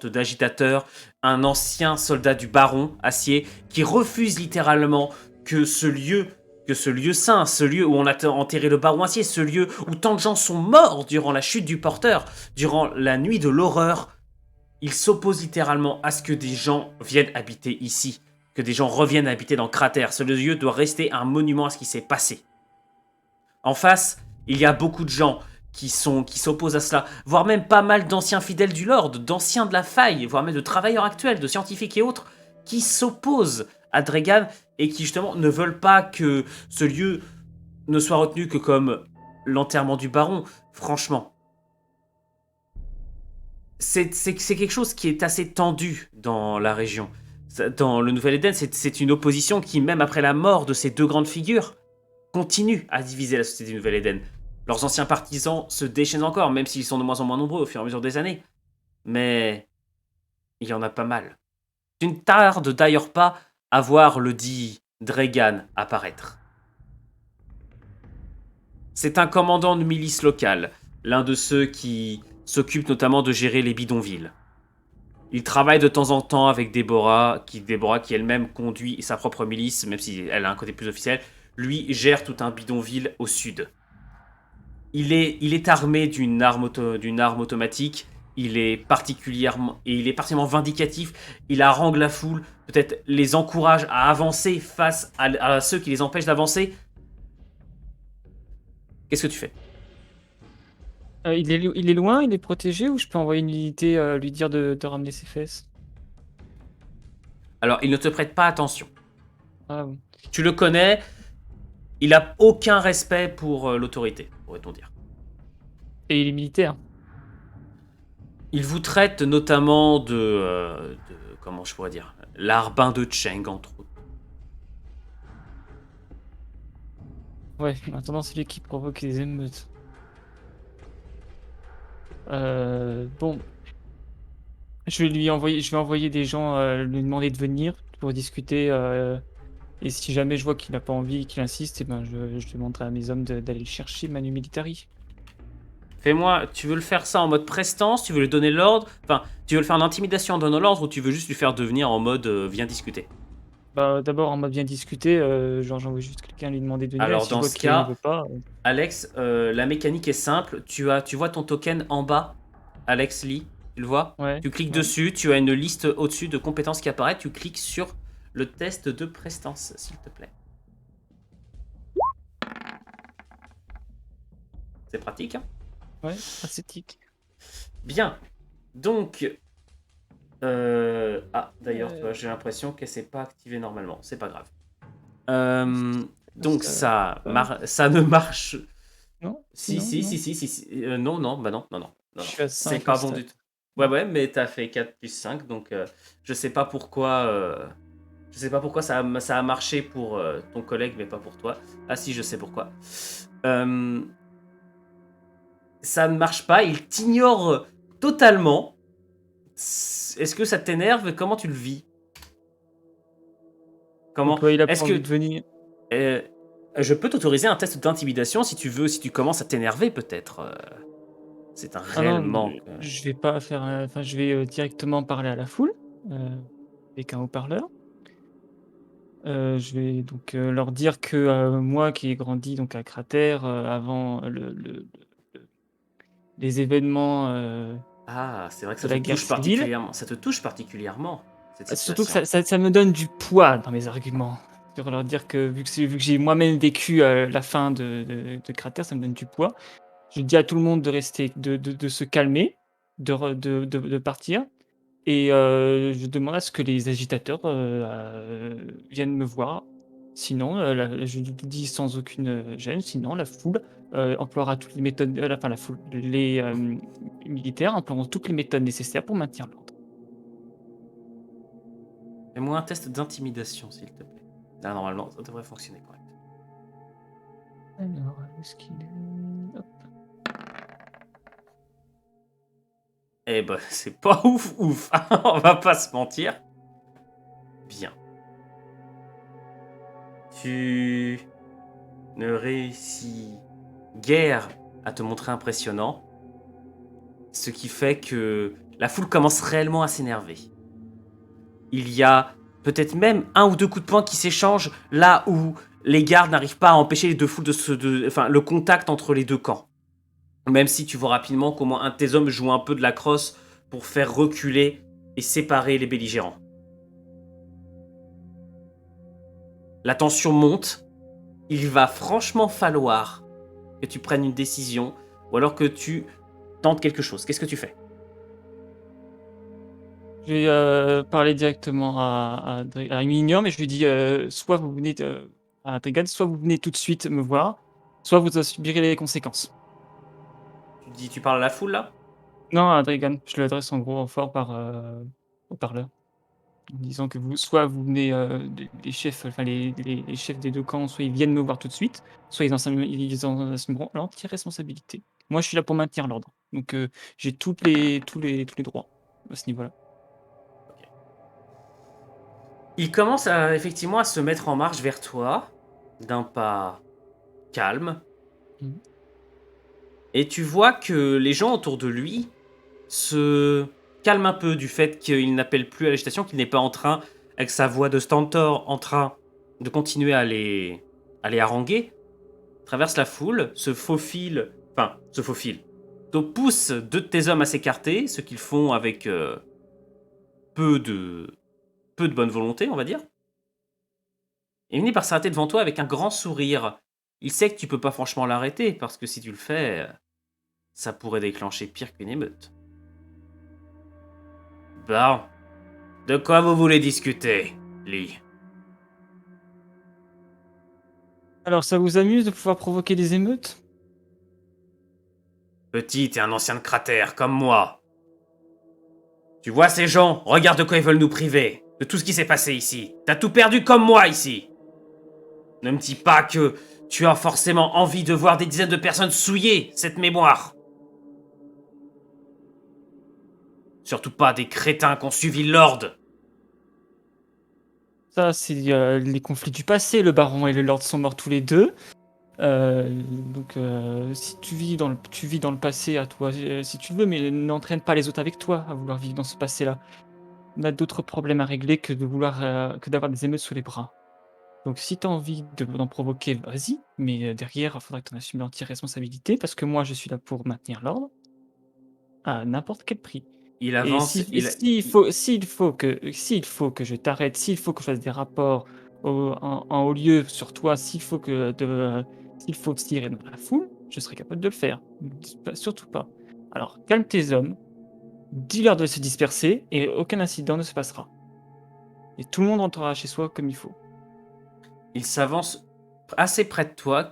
d'agitateur, un ancien soldat du baron Acier, qui refuse littéralement que ce lieu saint, ce lieu où on a enterré le baron Acier, ce lieu où tant de gens sont morts durant la chute du porteur, durant la nuit de l'horreur, il s'oppose littéralement à ce que des gens viennent habiter ici, que des gens reviennent habiter dans Cratère. Ce lieu doit rester un monument à ce qui s'est passé. En face, il y a beaucoup de gens qui s'opposent à cela, voire même pas mal d'anciens fidèles du Lord, d'anciens de la faille, voire même de travailleurs actuels, de scientifiques et autres, qui s'opposent à Dregan et qui justement ne veulent pas que ce lieu ne soit retenu que comme l'enterrement du baron. Franchement, c'est quelque chose qui est assez tendu dans la région. Dans le Nouvel-Éden, c'est une opposition qui, même après la mort de ces deux grandes figures, continue à diviser la société du Nouvel-Éden. Leurs anciens partisans se déchaînent encore, même s'ils sont de moins en moins nombreux au fur et à mesure des années. Mais il y en a pas mal. Tu ne tardes d'ailleurs pas à voir le dit Dregan apparaître. C'est un commandant de milice locale, l'un de ceux qui s'occupe notamment de gérer les bidonvilles. Il travaille de temps en temps avec Déborah qui elle-même conduit sa propre milice, même si elle a un côté plus officiel. Lui gère tout un bidonville au sud. Il est armé d'une arme automatique. Il est particulièrement vindicatif. Il harangue la foule, peut-être les encourage à avancer face à ceux qui les empêchent d'avancer. Qu'est-ce que tu fais? Il est loin, il est protégé, ou je peux envoyer une unité lui dire de ramener ses fesses? Alors, il ne te prête pas attention. Ah oui. Tu le connais, il a aucun respect pour l'autorité, pourrait-on dire. Et il est militaire. Il vous traite notamment de comment je pourrais dire, l'Arbin de Cheng, entre autres. Ouais, maintenant c'est lui qui provoque les émeutes. Bon, je vais envoyer des gens lui demander de venir pour discuter. Et si jamais je vois qu'il n'a pas envie, qu'il insiste, eh ben je demanderai à mes hommes d'aller le chercher, Manu Militari. Fais-moi, tu veux le faire ça en mode prestance, tu veux lui donner l'ordre, enfin, tu veux le faire en intimidation en donnant l'ordre, ou tu veux juste lui faire devenir en mode viens discuter? Bah, d'abord, on m'a bien discuté, genre j'envoie juste quelqu'un lui demander de venir. Alors, Si je dans vois ce qu'il cas, veut pas. Alex, la mécanique est simple. Tu vois ton token en bas, Alex Lee, tu le vois? Ouais. Tu cliques Ouais. dessus, tu as une liste au-dessus de compétences qui apparaît. Tu cliques sur le test de prestance, s'il te plaît. C'est pratique, hein? Ouais, ascétique. Bien. Donc, d'ailleurs, Euh. j'ai l'impression qu'elle s'est pas activée normalement. C'est pas grave. Donc ça ne marche. Non? Si. Non, non. Je suis à C'est 5 pas au bon stade. du tout. Ouais, mais t'as fait 4 plus 5, donc je sais pas pourquoi. Je sais pas pourquoi ça a marché pour ton collègue, mais pas pour toi. Ah si, je sais pourquoi. Ça ne marche pas, il t'ignore totalement. Est-ce que ça t'énerve? Comment tu le vis? Comment? Pourquoi il a pas Est-ce envie que de venir? je peux t'autoriser un test d'intimidation si tu veux, si tu commences à t'énerver peut-être. C'est un Ah réel non, manque. je vais pas faire. Enfin, je vais directement parler à la foule avec un haut-parleur. Je vais donc leur dire que moi qui ai grandi donc à Cratère avant les événements Ah, c'est vrai que de la guerre civile. ça te touche particulièrement, cette Surtout que situation. ça me donne du poids dans mes arguments. Sur leur dire que vu que j'ai moi-même vécu la fin de Cratère, ça me donne du poids. Je dis à tout le monde de rester, de se calmer, de partir. Et je demande à ce que les agitateurs viennent me voir. Sinon, je le dis sans aucune gêne, sinon la foule emploiera toutes les méthodes, enfin la foule, les militaires emploieront toutes les méthodes nécessaires pour maintenir l'ordre. Fais-moi un test d'intimidation, s'il te plaît. Là, normalement, ça devrait fonctionner correct. Alors, où est-ce qu'il est? Hop. Eh ben, c'est pas ouf, on va pas se mentir. Bien. Tu ne réussis guère à te montrer impressionnant, ce qui fait que la foule commence réellement à s'énerver. Il y a peut-être même 1 ou 2 coups de poing qui s'échangent là où les gardes n'arrivent pas à empêcher les deux foules le contact entre les deux camps. Même si tu vois rapidement comment un de tes hommes joue un peu de la crosse pour faire reculer et séparer les belligérants. La tension monte. Il va franchement falloir que tu prennes une décision ou alors que tu tentes quelque chose. Qu'est-ce que tu fais? Je vais parler directement à Minion, mais je lui dis soit vous venez à Trigan, soit vous venez tout de suite me voir, soit vous subirez les conséquences. Tu parles à la foule là? Non, à Dragan, je l'adresse en gros en fort par haut-parleur. En disant que soit vous venez, les chefs, enfin les chefs des deux camps, soit ils viennent me voir tout de suite, soit ils en assumeront l'entière responsabilité. Moi, je suis là pour maintenir l'ordre, donc j'ai tous les droits à ce niveau-là. Il commence effectivement à se mettre en marche vers toi, d'un pas calme. Mhm. Et tu vois que les gens autour de lui se calment un peu du fait qu'il n'appelle plus à l'agitation, qu'il n'est pas en train, avec sa voix de stentor, en train de continuer à les haranguer. Traverse la foule, se faufile, se faufile. te pousse deux de tes hommes à s'écarter, ce qu'ils font avec peu de bonne volonté, on va dire. Et il finit par s'arrêter devant toi avec un grand sourire. Il sait que tu peux pas franchement l'arrêter, parce que si tu le fais, ça pourrait déclencher pire qu'une émeute. Bon, de quoi vous voulez discuter, Lee? Alors, ça vous amuse de pouvoir provoquer des émeutes? Petit, t'es un ancien de cratère, comme moi. Tu vois ces gens, regarde de quoi ils veulent nous priver, de tout ce qui s'est passé ici. T'as tout perdu comme moi ici. Ne me dis pas que tu as forcément envie de voir des dizaines de personnes souiller cette mémoire. Surtout pas des crétins qui ont suivi l'Ordre. Ça, c'est les conflits du passé. Le baron et le lord sont morts tous les deux. Donc, si tu vis dans le passé à toi, si tu le veux, mais n'entraîne pas les autres avec toi à vouloir vivre dans ce passé-là. On a d'autres problèmes à régler que que d'avoir des émeutes sous les bras. Donc, si tu as envie d'en provoquer, vas-y, mais derrière, il faudra que tu en assumes l'entière responsabilité parce que moi, je suis là pour maintenir l'ordre à n'importe quel prix. Il Et avance, s'il faut que je t'arrête, s'il faut que je fasse des rapports en haut lieu sur toi, s'il faut tirer dans la foule, je serai capable de le faire. Surtout pas. Alors, calme tes hommes, dis-leur de se disperser et aucun incident ne se passera. Et tout le monde rentrera chez soi comme il faut. il s'avance assez près de toi,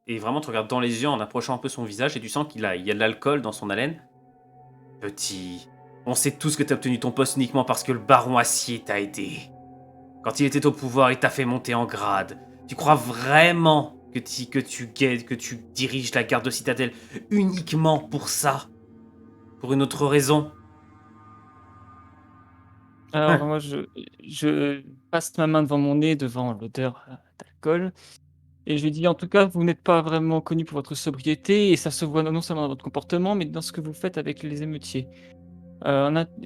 et vraiment te regarde dans les yeux en approchant un peu son visage, et tu sens il y a de l'alcool dans son haleine. Petit, on sait tous que t'as obtenu ton poste uniquement parce que le baron Acier t'a aidé. Quand il était au pouvoir, il t'a fait monter en grade. Tu crois vraiment que tu diriges la garde de Citadelle uniquement pour ça? Pour une autre raison? Alors Hein. moi, je passe ma main devant mon nez, devant l'odeur d'alcool, et je lui dis: «En tout cas, vous n'êtes pas vraiment connu pour votre sobriété et ça se voit non seulement dans votre comportement, mais dans ce que vous faites avec les émeutiers.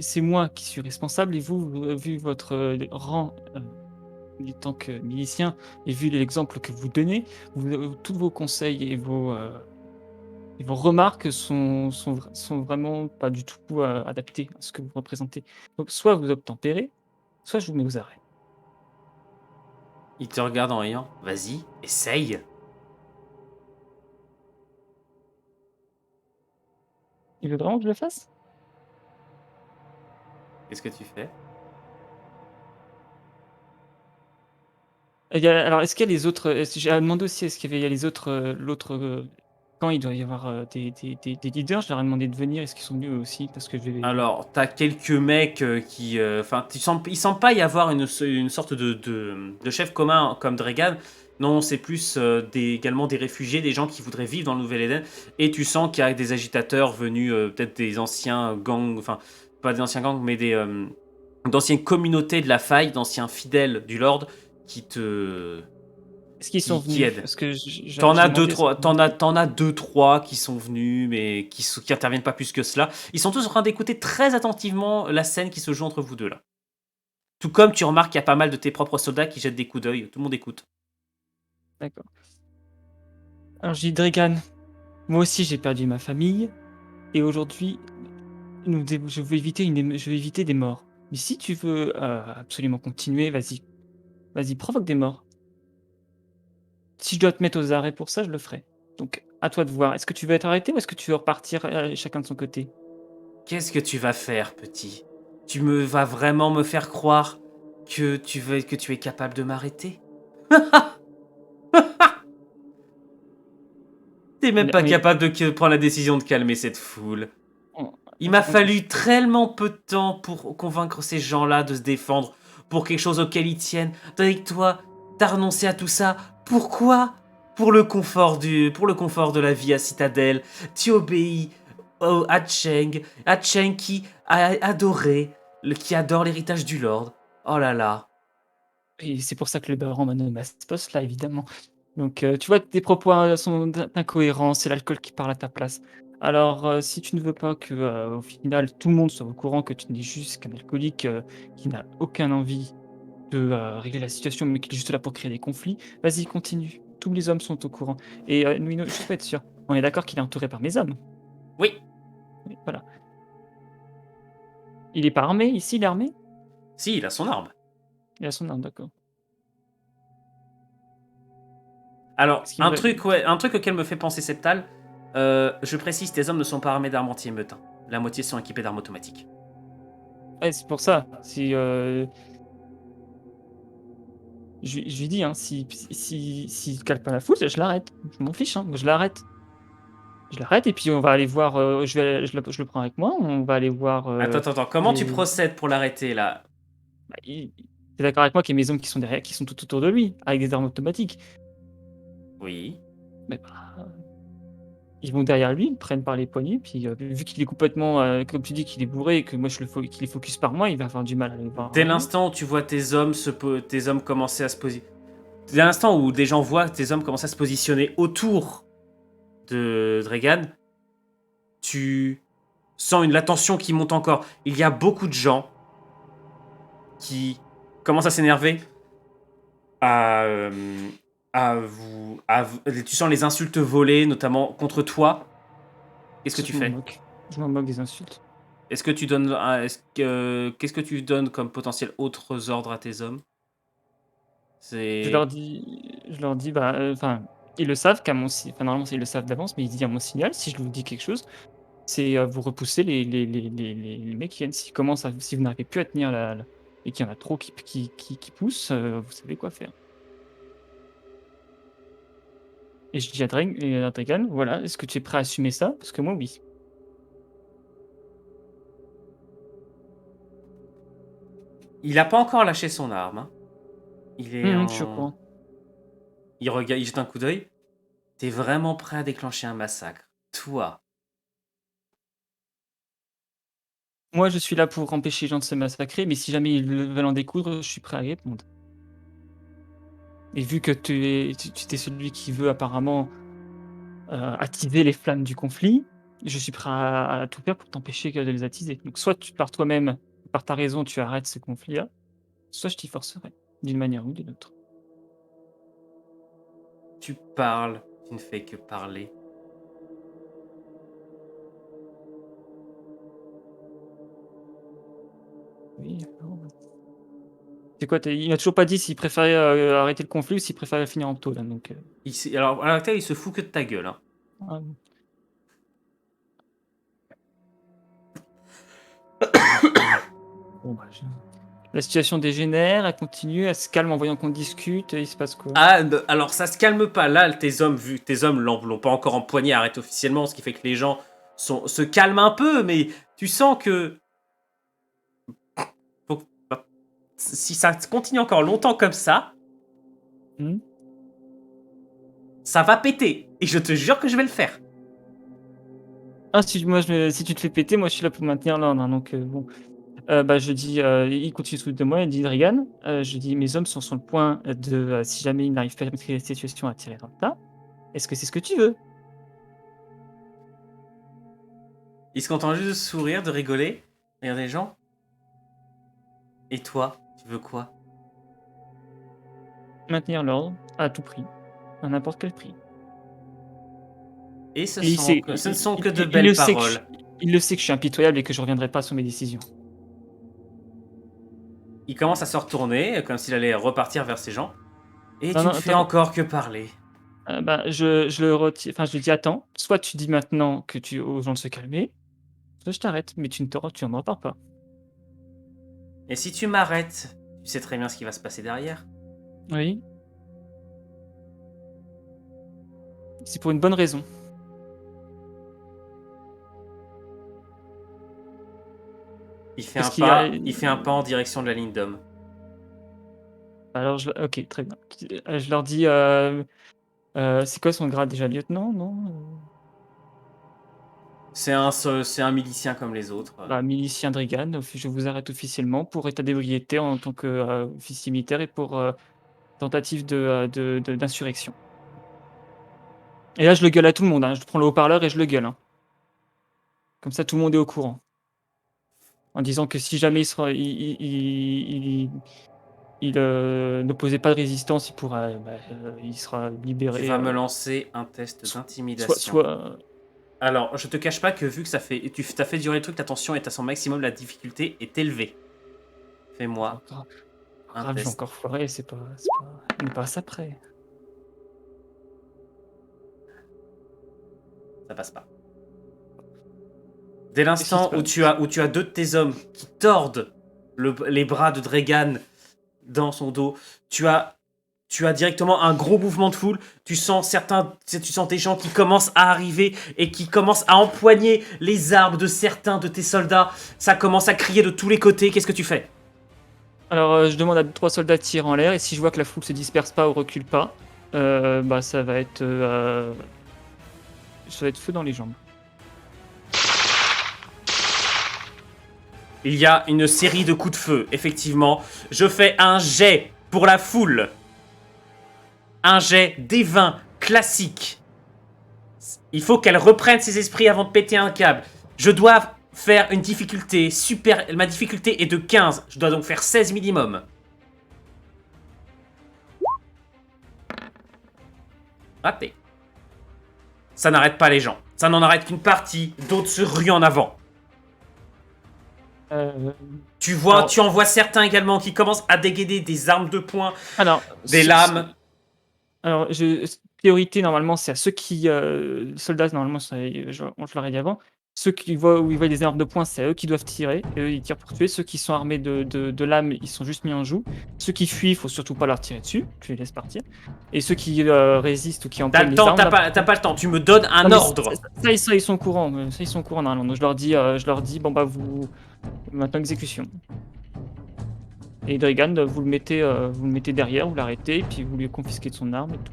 C'est moi qui suis responsable et vous, vu votre, rang, en tant que milicien et vu l'exemple que vous donnez, tous vos conseils et vos remarques sont vraiment pas du tout, adaptés à ce que vous représentez. Donc soit vous obtempérez, soit je vous mets aux arrêts». Il te regarde en riant. Vas-y, essaye. Il veut vraiment que je le fasse? Qu'est-ce que tu fais? Alors est-ce qu'il y a les autres, j'ai demandé aussi est-ce qu'il y a les autres, l'autre, quand il doit y avoir, des leaders, je leur ai demandé de venir. Est-ce qu'ils sont venus eux aussi? Parce que je vais Alors, t'as quelques mecs qui... Enfin, il semble pas y avoir une sorte de chef commun comme Dregan. Non, c'est plus également des réfugiés, des gens qui voudraient vivre dans le Nouvel-Éden. Et tu sens qu'il y a des agitateurs venus, peut-être des anciens gangs, enfin, pas des anciens gangs, mais d'anciennes communautés de la faille, d'anciens fidèles du Lord est-ce qu'ils sont qui venus? aident. Parce que je T'en j'ai as deux, demandé est-ce trois, qu'ils sont venus? t'en as deux, trois qui sont venus, mais qui interviennent pas plus que cela. Ils sont tous en train d'écouter très attentivement la scène qui se joue entre vous deux là. Tout comme tu remarques qu'il y a pas mal de tes propres soldats qui jettent des coups d'œil. Tout le monde écoute. D'accord. Alors je dis: «Dregan, moi aussi j'ai perdu ma famille et aujourd'hui, je veux éviter des morts. Mais si tu veux, absolument continuer, vas-y, provoque des morts. Si je dois te mettre aux arrêts pour ça, je le ferai. Donc à toi de voir. Est-ce que tu veux être arrêté ou est-ce que tu veux repartir, chacun de son côté?» Qu'est-ce que tu vas faire, petit? Tu me vas vraiment me faire croire que tu es capable de m'arrêter? T'es même pas Mais capable de prendre la décision de calmer cette foule. on Il m'a on fallu tellement peu de temps pour convaincre ces gens-là de se défendre pour quelque chose auquel ils tiennent. Tandis que toi, t'as renoncé à tout ça. Pourquoi? Pour le confort de la vie à Citadelle. Tu obéis à Cheng qui a adoré, qui adore l'héritage du Lord. Oh là là. et c'est pour ça que le baron m'a nommé à ce poste-là, évidemment. Donc, tu vois, tes propos, sont incohérents, c'est l'alcool qui parle à ta place. Alors, si tu ne veux pas que, au final, tout le monde soit au courant que tu n'es juste qu'un alcoolique, qui n'a aucune envie de, régler la situation, mais qui est juste là pour créer des conflits, vas-y, continue. Tous les hommes sont au courant et Nuino, juste pour être sûr, On est d'accord qu'il est entouré par mes hommes. Oui, Oui, voilà. Il est pas armé ici, il est armé? si, il a son arme. Il a son arme, d'accord. Alors, Est-ce qu'il me un truc auquel me fait penser Septal, je précise, tes hommes ne sont pas armés d'armes anti-émeutes. La moitié sont équipés d'armes automatiques. Ouais, c'est pour ça. Si je lui dis, hein, s'il cale pas la foule, je l'arrête. Je m'en fiche, hein, je l'arrête. Je l'arrête et puis on va aller voir. Je le prends avec moi. On va aller voir. Attends, comment tu les... procèdes pour l'arrêter là? Bah, t'es d'accord avec moi qu'il y a mes hommes qui sont derrière, qui sont tout autour de lui, avec des armes automatiques. Oui. Mais bah, ils vont derrière lui, ils me prennent par les poignets, puis vu qu'il est complètement, comme tu dis, qu'il est bourré et que moi qu'il est focus par moi, il va avoir du mal à le voir Dès arriver. l'instant où tu vois tes hommes commencer à se positionner, dès l'instant où des gens voient tes hommes commencer à se positionner autour de Dragan, tu sens la tension qui monte encore. Il y a beaucoup de gens qui commencent à s'énerver, à, tu sens les insultes volées, notamment contre toi. Qu'est-ce que tu Je m'en fais? moque. Je m'en moque des insultes. Qu'est-ce que tu donnes comme potentiel autres ordres à tes hommes? Je C'est leur dis, bah, enfin, ils le savent qu'à mon si enfin, normalement, ils le savent d'avance, mais ils disent à mon signal, si je vous dis quelque chose, c'est, vous repoussez les mecs qui viennent. Si vous n'arrivez plus à tenir la et qu'il y en a trop qui poussent, vous savez quoi faire. Et je dis à Dragan: «Voilà, est-ce que tu es prêt à assumer ça? Parce que moi, oui». Il a pas encore lâché son arme, hein. Il est Je suis au en. courant. Il regarde, il jette un coup d'œil. T'es vraiment prêt à déclencher un massacre? Toi? Moi, je suis là pour empêcher les gens de se massacrer, mais si jamais veulent en découdre, je suis prêt à répondre. Et vu que tu es celui qui veut apparemment, attiser les flammes du conflit, je suis prêt à tout faire pour t'empêcher de les attiser. Donc soit par toi-même, par ta raison, tu arrêtes ce conflit-là, soit je t'y forcerai, d'une manière ou d'une autre. Tu parles, tu ne fais que parler. Oui, d'accord. C'est quoi? Il m'a toujours pas dit s'il préférait, arrêter le conflit ou s'il préférait finir en tôle, hein, donc Alors, à l'heure actuelle, il se fout que de ta gueule, hein. ah, bon, bah, la situation dégénère, elle continue, elle se calme en voyant qu'on discute, il se passe quoi? Ah, alors ça se calme pas. Là, tes hommes l'ont pas encore empoigné, arrêté officiellement, ce qui fait que les gens se calment un peu, mais tu sens que faut- si ça continue encore longtemps comme Mmh. ça va péter. Et je te jure que je vais le faire. Ah si tu te fais péter, moi je suis là pour maintenir l'ordre, hein, donc bon. Bah, je dis, il continue sous de moi, il dit: «Regan», je dis: «Mes hommes sont sur le point de, si jamais ils n'arrivent pas à maîtriser la situation, à tirer dans le tas. Est-ce que c'est ce que tu veux?» Il se contente juste de sourire, de rigoler. Regarde les gens. Et toi, tu veux quoi? Maintenir l'ordre à tout prix, à n'importe quel prix. Et Et ce ne sont que de belles le sait que paroles. il le sait que je suis impitoyable et que je reviendrai pas sur mes décisions. Il commence à se retourner, comme s'il allait repartir vers ses gens. Et Non, tu ne non, fais attends, encore que parler. bah, je le retire, enfin, je lui dis: «Attends, soit tu dis maintenant que tu aux gens de se calmer, soit je t'arrête, mais tu en repars pas». Et si tu m'arrêtes, tu sais très bien ce qui va se passer derrière. Oui, c'est pour une bonne raison. Il fait Parce un qu'il y a pas, il fait un pas en direction de la ligne d'homme. alors OK, très bien. Je leur dis, c'est quoi son grade déjà? Lieutenant, non? C'est un milicien comme les autres. Bah, milicien Drigan, je vous arrête officiellement pour état d'ébriété en tant que, officier militaire et pour, tentative d'insurrection. Et là, je le gueule à tout le monde, hein. Je prends le haut-parleur et je le gueule, hein. Comme ça, tout le monde est au courant. En disant que si jamais il n'opposait pas de résistance, il sera libéré. Tu vas me lancer un test soit, d'intimidation. soit, Alors, je te cache pas que vu que tu as fait durer le truc, ta tension est à son maximum, la difficulté est élevée. Fais-moi grave, un grave, j'ai test. encore foiré, on n'est pas à ça près. Ça passe pas. Dès Qu'est-ce qui l'instant se où passe? tu as deux de tes hommes qui tordent les bras de Dregan dans son dos, tu as directement un gros mouvement de foule. Tu sens des gens qui commencent à arriver et qui commencent à empoigner les armes de certains de tes soldats. Ça commence à crier de tous les côtés. Qu'est-ce que tu fais? Alors, je demande à 3 soldats de tirer en l'air, et si je vois que la foule se disperse pas ou recule pas, ça va être feu dans les jambes. Il y a une série de coups de feu, effectivement. Je fais un jet pour la foule. Un jet D20 classique. Il faut qu'elle reprenne ses esprits avant de péter un câble. Je dois faire une difficulté super. Ma difficulté est de 15. Je dois donc faire 16 minimum. Raté. Ça n'arrête pas les gens. Ça n'en arrête qu'une partie. D'autres se ruent en avant. Tu en vois certains également qui commencent à dégainer des armes de poing, Alors, des lames. Alors, priorité, normalement, c'est à ceux qui. Soldats, normalement, on te l'aurait dit avant. Ceux où ils voient des armes de poing, c'est à eux qui doivent tirer. Et eux, ils tirent pour tuer. Ceux qui sont armés de lames, ils sont juste mis en joue. Ceux qui fuient, il faut surtout pas leur tirer dessus. Tu les laisses partir. Et ceux qui résistent ou qui T'as empoignent le les temps, armes. t'as pas le temps. Tu me donnes un Non, mais ordre. ça, ils sont au courant. Ça, ils sont au courant, normalement. Donc, je leur dis bon, vous. Maintenant, exécution. Et Dregan, vous le mettez derrière, vous l'arrêtez, et puis vous lui confisquez de son arme et tout.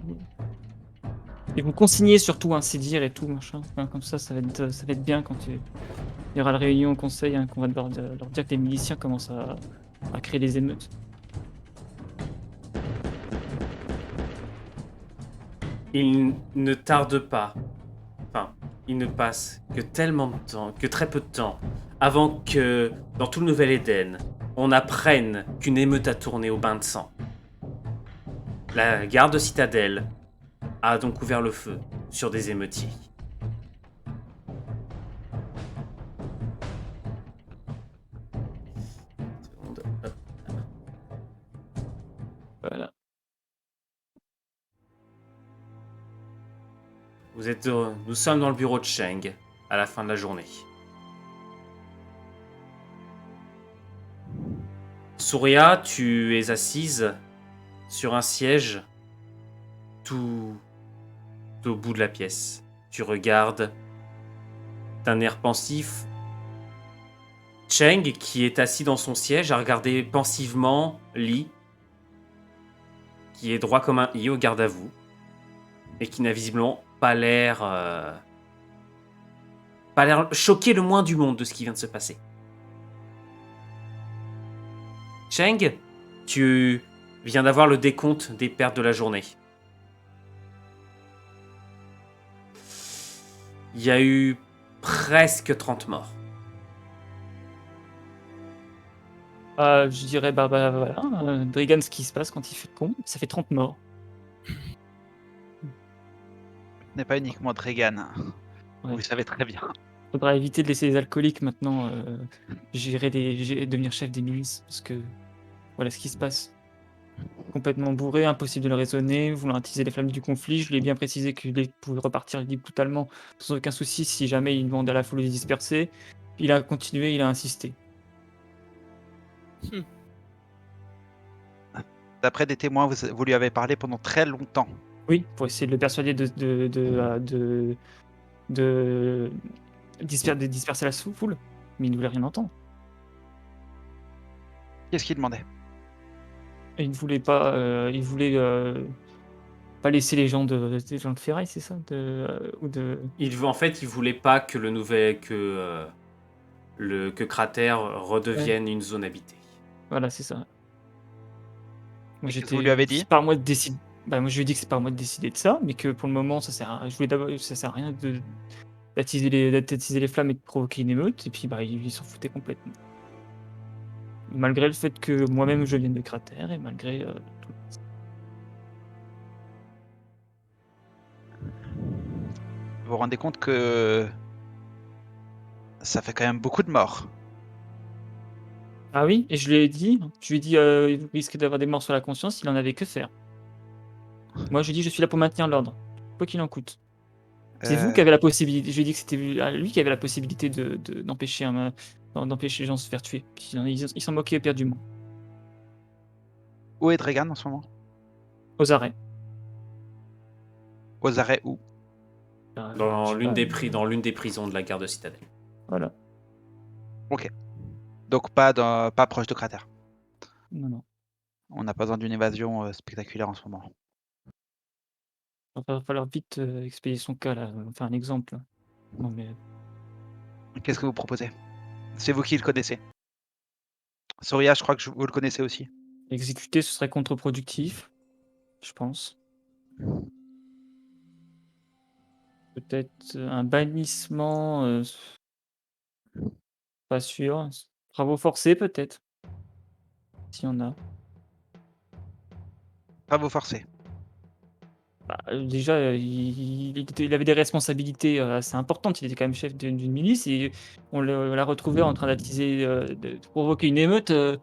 Et vous consignez surtout un CDIR et tout, machin. Enfin, comme ça va être bien quand il y aura la réunion au conseil, qu'on va leur dire que les miliciens commencent à créer des émeutes. Il ne tarde pas. Enfin, il ne passe que tellement de temps, que très peu de temps, avant que, dans tout le Nouvel Éden, on apprenne qu'une émeute a tourné au bain de sang. La garde citadelle a donc ouvert le feu sur des émeutiers. Voilà. Nous sommes dans le bureau de Cheng à la fin de la journée. Surya, tu es assise sur un siège tout au bout de la pièce. Tu regardes d'un air pensif Cheng, qui est assis dans son siège, à regarder pensivement Li, qui est droit comme un i au garde à vous, et qui n'a visiblement pas l'air choqué le moins du monde de ce qui vient de se passer. Cheng, tu viens d'avoir le décompte des pertes de la journée. Il y a eu presque 30 morts. Je dirais, voilà, Drigan, ce qui se passe quand il fait le con, ça fait 30 morts. Ce n'est pas uniquement Dregan. Ouais. Vous le savez très bien. Faudra éviter de laisser les alcooliques maintenant devenir chef des milices, parce que voilà ce qui se passe. Complètement bourré, impossible de le raisonner, voulant attiser les flammes du conflit. Je lui ai bien précisé qu'il pouvait repartir libre totalement, sans aucun souci, si jamais il demandait à la foule de se disperser. Il a continué, il a insisté. D'après des témoins, vous lui avez parlé pendant très longtemps. Oui, pour essayer de le persuader de disperser la foule, mais il ne voulait rien entendre. Qu'est-ce qu'il demandait? Et il ne voulait pas, pas laisser les gens de ferraille, c'est ça, En fait, il voulait pas que que Cratère redevienne une zone habitée. Voilà, c'est ça. Moi, qu'est-ce que vous lui avez dit? C'est pas à moi de décider. Moi, je lui ai dit que c'est pas à moi de décider de ça, mais que pour le moment, ça sert à rien d'attiser les flammes et de provoquer une émeute. Et puis, il s'en foutait complètement. malgré le fait que moi-même je vienne de Cratère et malgré tout. Vous vous rendez compte que ça fait quand même beaucoup de morts. Ah oui, et je lui ai dit, vous risquez d'avoir des morts sur la conscience, il en avait que faire. Moi, je lui ai dit, je suis là pour maintenir l'ordre, quoi qu'il en coûte. C'est vous qui Euh, avez la possibilité. Je lui ai dit que c'était lui qui avait la possibilité d'empêcher d'empêcher les gens de se faire tuer. Ils s'en moquaient éperdument. Où est Dragan en ce moment? Aux arrêts. Aux arrêts où? Je Dans sais l'une pas, dans l'une des prisons de la garde citadelle. Voilà. Ok. Donc pas proche de Cratère. Non, non. On n'a pas besoin d'une évasion spectaculaire en ce moment. Il va falloir vite expédier son cas là. Enfin, un exemple. Non mais Qu'est-ce que vous proposez? C'est vous qui le connaissez. Soria, je crois que vous le connaissez aussi. exécuter, ce serait contre-productif, je pense. Peut-être un bannissement, pas sûr. Travaux forcés peut-être, s'il y en a. Pas vous forcer. Bah, déjà, il avait des responsabilités, assez importantes. Il était quand même chef d'une milice et on l'a retrouvé en train d'attiser, de provoquer une émeute, et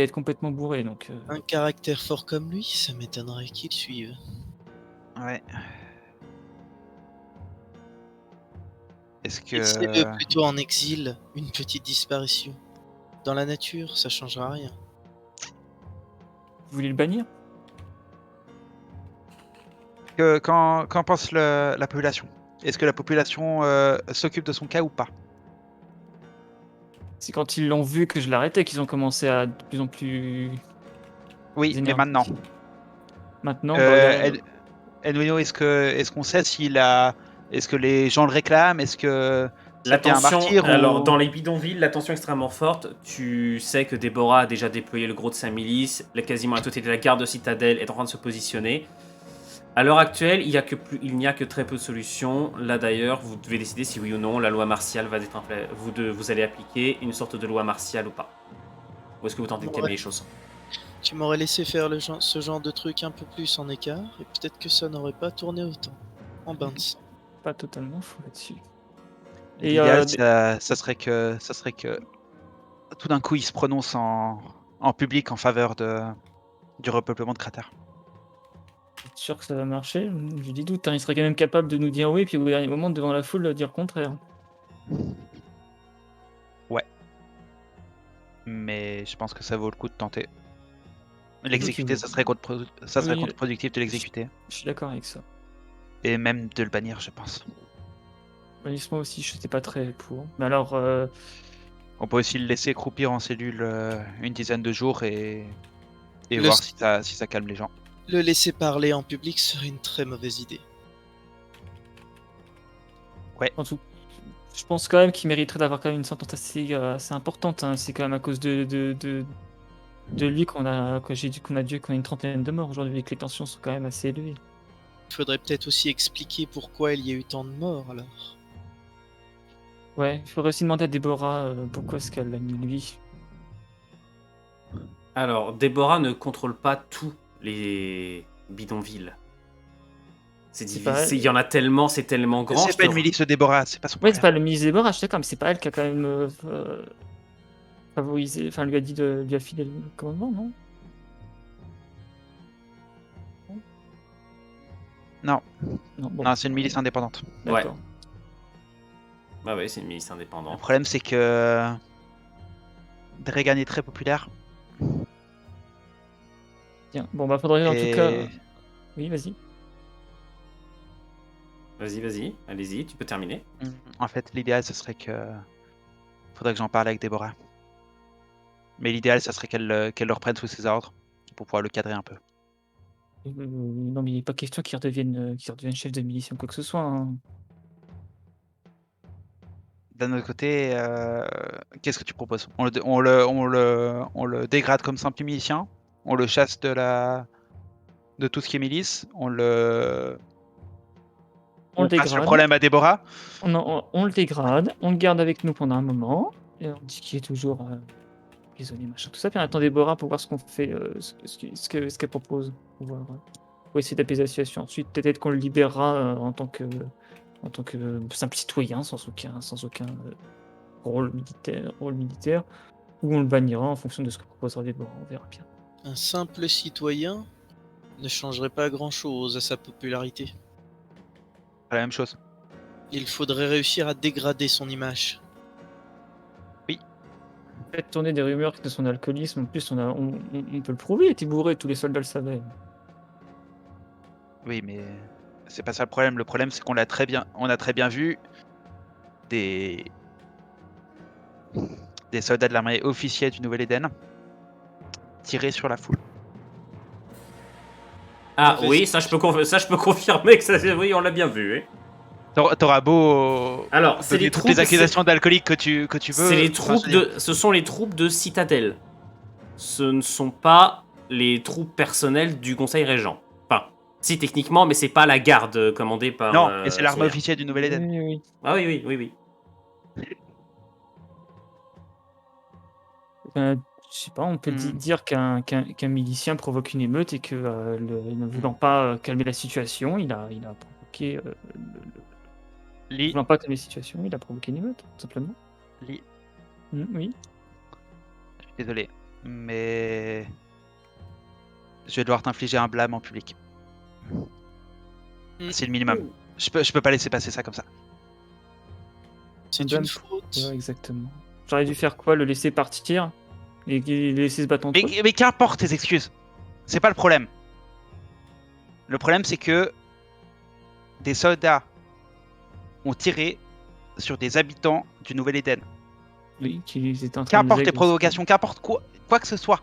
être complètement bourré donc Un caractère fort comme lui, ça m'étonnerait qu'il suive. Ouais. Est-ce Laissez-le que plutôt en exil, une petite disparition. Dans la nature, ça changera rien. vous voulez le bannir? qu'en pense la population? Est-ce que la population s'occupe de son cas ou pas? C'est quand ils l'ont vu que je l'arrêtais qu'ils ont commencé à de plus en plus Oui, mais énerver. maintenant. Maintenant, bah, Enwino, est-ce qu'on sait est-ce que les gens le réclament? Est-ce que ça devient un L'attention, martyr alors ou... dans les bidonvilles, l'attention est extrêmement forte. Tu sais que Déborah a déjà déployé le gros de sa milice. Quasiment la totalité de la garde citadelle est en train de se positionner. À l'heure actuelle, il n'y a que très peu de solutions. Là d'ailleurs, vous devez décider si oui ou non la loi martiale va être vous allez appliquer une sorte de loi martiale ou pas. Ou est-ce que vous tentez de calmer les choses? Tu m'aurais laissé faire ce genre de truc un peu plus en écart, et peut-être que ça n'aurait pas tourné autant. En bain de sang. pas totalement fou là-dessus. Et L'idéal, ça serait que tout d'un coup, il se prononce en public en faveur du repeuplement de Cratère. c'est sûr que ça va marcher. J'ai des doutes, hein. Il serait quand même capable de nous dire oui, puis au dernier moment, devant la foule, dire le contraire. Ouais. Mais je pense que ça vaut le coup de tenter. vous L'exécuter, qui- ça serait Oui, contre-productif de l'exécuter. je suis d'accord avec ça. Et même de le bannir, je pense. Bannissement aussi, je n'étais pas très pour. Mais alors, On peut aussi le laisser croupir en cellule une dizaine de jours et Le- voir si ça calme les gens. Le laisser parler en public serait une très mauvaise idée. en tout, je pense quand même qu'il mériterait d'avoir quand même une sentence assez importante, hein. C'est quand même à cause de lui qu'on a une trentaine de morts aujourd'hui et que les tensions sont quand même assez élevées. Il faudrait peut-être aussi expliquer pourquoi il y a eu tant de morts alors. Ouais, il faudrait aussi demander à Déborah pourquoi est-ce qu'elle l'a mis lui. Alors, Déborah ne contrôle pas tous les bidonvilles. C'est pas Il y en a tellement, c'est tellement grand. C'est pas une milice de Déborah, c'est pas son Ouais, c'est problème. pas le ministre Déborah, je suis d'accord, mais c'est pas elle qui a quand même favorisé, enfin lui a filé le commandement, non? Non, Non, bon, non, c'est une milice indépendante. d'accord. Bah ouais, c'est une milice Le indépendante. problème, c'est que Dragan est très populaire. Tiens, bon, bah faudrait en tout Et cas. Oui, vas-y. Vas-y, allez-y, tu peux terminer. en fait, l'idéal, ce serait que... Faudrait que j'en parle avec Déborah. Mais l'idéal, ça serait qu'elle le reprenne sous ses ordres pour pouvoir le cadrer un peu. Non, mais il n'est pas question qu'il redevienne chef de milice ou quoi que ce soit, hein. D'un autre côté, qu'est-ce que tu proposes? On le dégrade comme simple milicien? On le chasse de tout ce qui est milice? On On le passe le dégrade, problème à Déborah? on le dégrade, on le garde avec nous pendant un moment, et on dit qu'il est toujours isoler, machin, tout ça. Puis on attend Déborah pour voir ce qu'on fait, ce qu'elle propose. Pour essayer d'apaiser la situation. Ensuite, peut-être qu'on le libérera en tant que simple citoyen, sans aucun rôle militaire, ou on le bannira en fonction de ce que proposera Déborah. On verra bien. Un simple citoyen ne changerait pas grand-chose à sa popularité. C'est la même chose. Il faudrait réussir à dégrader son image. Faites tourner des rumeurs de son alcoolisme. En plus, on peut le prouver. Il était bourré, tous les soldats le savaient. Oui, mais c'est pas ça le problème. Le problème, c'est qu'on a très bien vu des soldats de l'armée officielle du Nouvel-Éden tirer sur la foule. Ah Mauvaise oui, ça je peux confirmer que ça, oui, on l'a bien vu. Hein. T'auras beau Alors, c'est donner les toutes troupes, les accusations d'alcoolique que tu veux. c'est les enfin, troupes je veux dire, ce sont les troupes de Citadelle. Ce ne sont pas les troupes personnelles du Conseil Régent. Enfin, si techniquement, mais c'est pas la garde commandée par. Non, mais c'est l'armée Sawyer. officielle du Nouvel-Éden. Oui. Ah oui, oui, oui, oui. Je sais pas, on peut Hmm. dire qu'un milicien provoque une émeute et que ne voulant pas calmer la situation, il a provoqué. Ne Lee, voulant pas calmer la situation, il a provoqué une émeute, tout simplement. Lee, Oui. je suis désolé, mais je vais devoir t'infliger un blâme en public. Hmm. C'est le minimum. Je peux pas laisser passer ça comme ça. C'est Madame, une faute. Ouais, exactement. J'aurais dû faire quoi? Le laisser partir et les laisser se battre entre eux? Mais qu'importe tes excuses. C'est pas le problème. Le problème, c'est que des soldats ont tiré sur des habitants du Nouvel-Éden. Oui, qu'ils étaient en train de Qu'importe nous les agresser. provocations, qu'importe quoi que ce soit.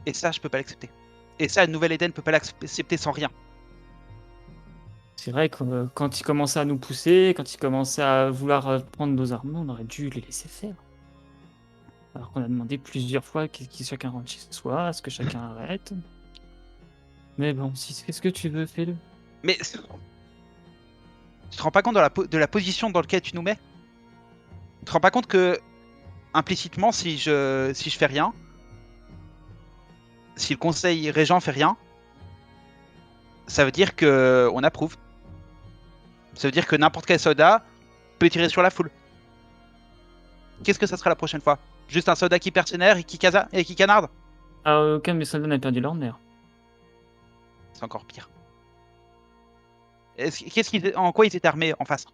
Et ça, je peux pas l'accepter. Et ça, le Nouvel-Éden peut pas l'accepter sans rien. C'est vrai que quand ils commençaient à nous pousser, quand ils commençaient à vouloir prendre nos armes, on aurait dû les laisser faire. Alors qu'on a demandé plusieurs fois que chacun rentre chez soi, à ce que chacun arrête. Mais bon, si c'est ce que tu veux, fais-le. Mais tu te rends pas compte de la position dans laquelle tu nous mets? Tu te rends pas compte que implicitement, si je fais rien, si le conseil régent fait rien, ça veut dire que on approuve. Ça veut dire que n'importe quel soldat peut tirer sur la foule. Qu'est-ce que ça sera la prochaine fois? Juste un soldat qui perd ses nerfs et qui canarde? Ah, aucun de mes soldats n'a perdu leur nerf. C'est encore pire. En quoi ils étaient armés en face?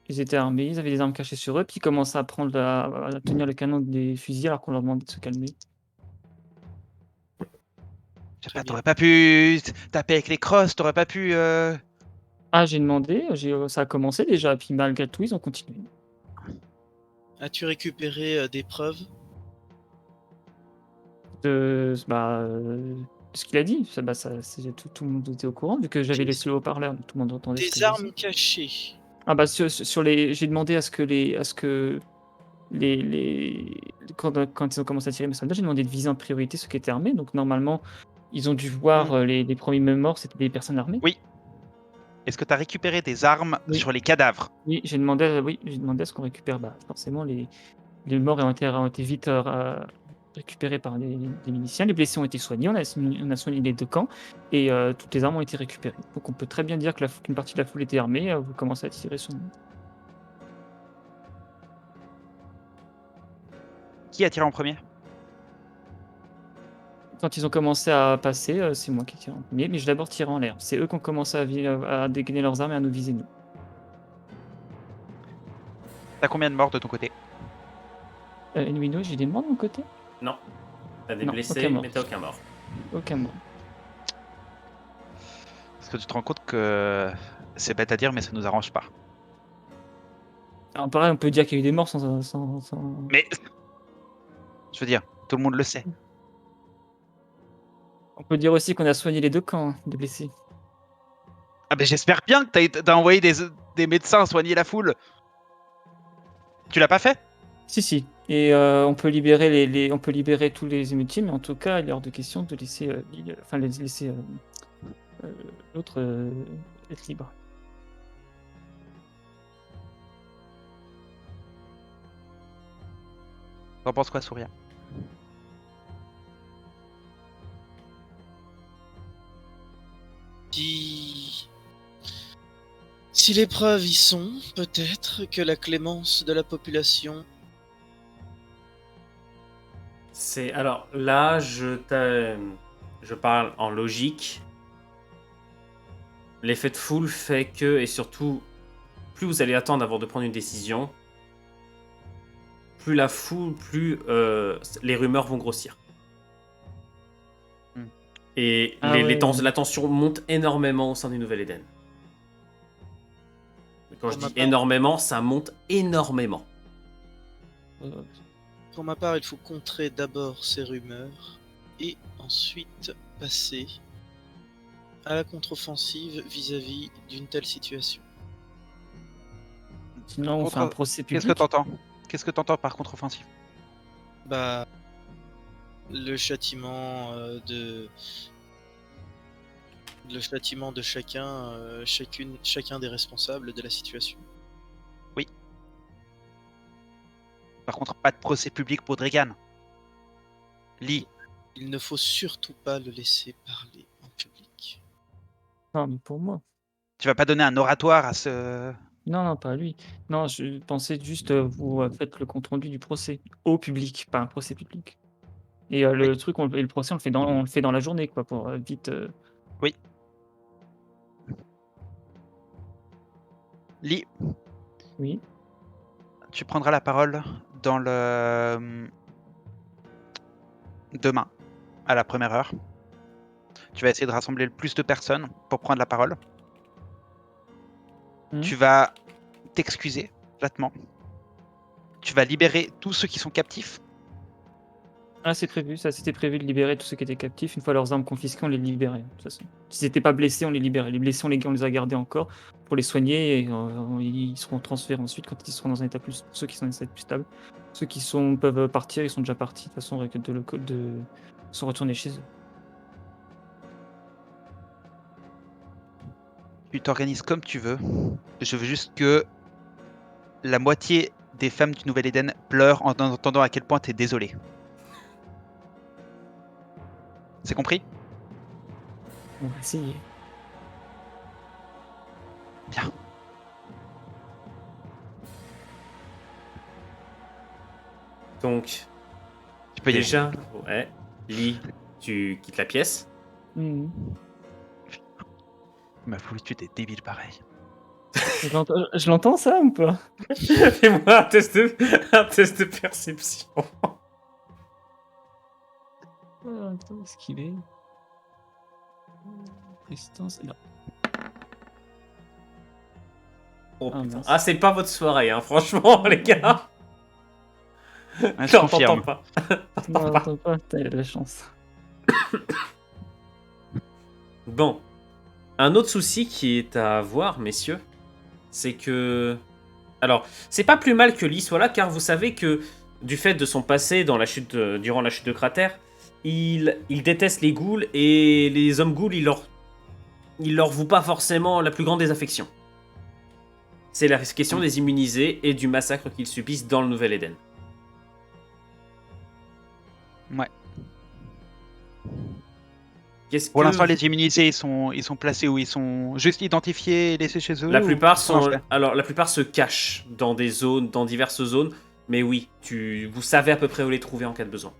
Ils étaient armés, ils avaient des armes cachées sur eux, puis ils commençaient à tenir le canon des fusils alors qu'on leur demandait de se calmer. Je sais Très pas, bien. t'aurais pas pu taper avec les crosses, t'aurais pas pu. Ah, j'ai demandé, ça a commencé déjà, puis malgré tout, ils ont continué. As-tu récupéré des preuves? Ce qu'il a dit, tout le monde était au courant, vu que j'avais Des- laissé le haut-parleur, donc tout le monde entendait ce que Des je armes disais. cachées. Ah bah sur les, j'ai demandé à ce que quand ils ont commencé à tirer mes soldats, j'ai demandé de viser en priorité ceux qui étaient armés. Donc normalement, ils ont dû voir les premiers morts, c'était des personnes armées. Oui. Est-ce que t'as récupéré des armes Oui. sur les cadavres? Oui, j'ai demandé à ce qu'on récupère. Bah, forcément, les morts ont été vite récupérés par des miliciens. Les blessés ont été soignés. On a soigné les deux camps et toutes les armes ont été récupérées. Donc on peut très bien dire que qu'une partie de la foule était armée. Vous commencez à tirer sur nous. Qui a tiré en premier? Quand ils ont commencé à passer, c'est moi qui tire en premier, mais j'ai d'abord tiré en l'air. C'est eux qui ont commencé à dégainer leurs armes et à nous viser, nous. T'as combien de morts de ton côté? Nuino, j'ai des morts de mon côté? Non. T'as des Non, blessés, aucun mort. mais t'as aucun mort. Aucun mort. Parce que tu te rends compte que c'est bête à dire, mais ça nous arrange pas. Alors pareil, on peut dire qu'il y a eu des morts sans... Mais je veux dire, tout le monde le sait. On peut dire aussi qu'on a soigné les deux camps, hein, des blessés. Ah ben j'espère bien que t'as envoyé des médecins soigner la foule. Tu l'as pas fait? Si. Et on peut libérer on peut libérer tous les émeutiers, mais en tout cas, il est hors de question de laisser, laisser l'autre être libre. T'en penses quoi, Souria? Si... Si les preuves y sont, peut-être que la clémence de la population... Alors là, je parle en logique. L'effet de foule fait que, et surtout, plus vous allez attendre avant de prendre une décision, plus la foule, plus les rumeurs vont grossir. Et Ah ouais. la tension monte énormément au sein du Nouvel Éden. Quand je Pour ma dis part- énormément, ça monte énormément. Pour ma part, il faut contrer d'abord ces rumeurs et ensuite passer à la contre-offensive vis-à-vis d'une telle situation. Sinon, on fait un procès public. Qu'est-ce que t'entends par contre-offensive? Bah, le châtiment de chacun des responsables de la situation. Par contre, pas de procès public pour Dregan. Lee, Il ne faut surtout pas le laisser parler en public. Non, mais pour moi. tu vas pas donner un oratoire à ce... Non, non, pas lui. Non, je pensais juste, vous faites le compte-rendu du procès au public, pas un procès public. Et le truc, et le procès, on le fait dans la journée, quoi, pour vite. Oui. Lee, Oui. tu prendras la parole dans le... demain, à la première heure. Tu vas essayer de rassembler le plus de personnes pour prendre la parole. Tu vas t'excuser platement. Tu vas libérer tous ceux qui sont captifs. Ah, c'est prévu, ça c'était prévu de libérer tous ceux qui étaient captifs. Une fois leurs armes confisquées, on les libérait, de toute façon. S'ils n'étaient pas blessés, on les libérait. Les blessés, on les a gardés encore pour les soigner et ils seront transférés ensuite quand ils seront dans un état plus. Ceux qui sont dans un état plus stable. Ceux qui peuvent partir, ils sont déjà partis. De toute façon, sont retournés chez eux. Tu t'organises comme tu veux. Je veux juste que la moitié des femmes du Nouvel Éden pleurent en entendant à quel point t'es désolé. C'est compris? On va essayer. Bien. Donc, Tu peux y aller. déjà, ouais, Lee, tu quittes la pièce. Mhm. Ma foule, tu es débile pareil. Je l'entends ça ou pas? Fais-moi un test de perception. Attends, où est-ce qu'il est? Résistance, là. Oh, Ah, putain. mince. Ah, c'est pas votre soirée, hein, franchement, les gars. Ouais, je Non, confirme. t'entends pas. Non, T'entends pas. attends pas, t'as de la chance. Bon. Un autre souci qui est à voir, messieurs, c'est que... Alors, c'est pas plus mal que Lee soit là, car vous savez que, du fait de son passé dans la chute durant la chute de Cratère, il déteste les ghouls, et les hommes ghouls, il leur voue pas forcément la plus grande des affections. C'est la question des immunisés et du massacre qu'ils subissent dans le Nouvel Éden. Ouais. Qu'est-ce Pour que l'instant, vous- les immunisés, ils sont placés où? Ils sont juste identifiés et laissés chez eux? La ou plupart comment sont, je fais? alors la plupart se cachent dans des zones, dans diverses zones, mais oui, vous savez à peu près où les trouver en cas de besoin.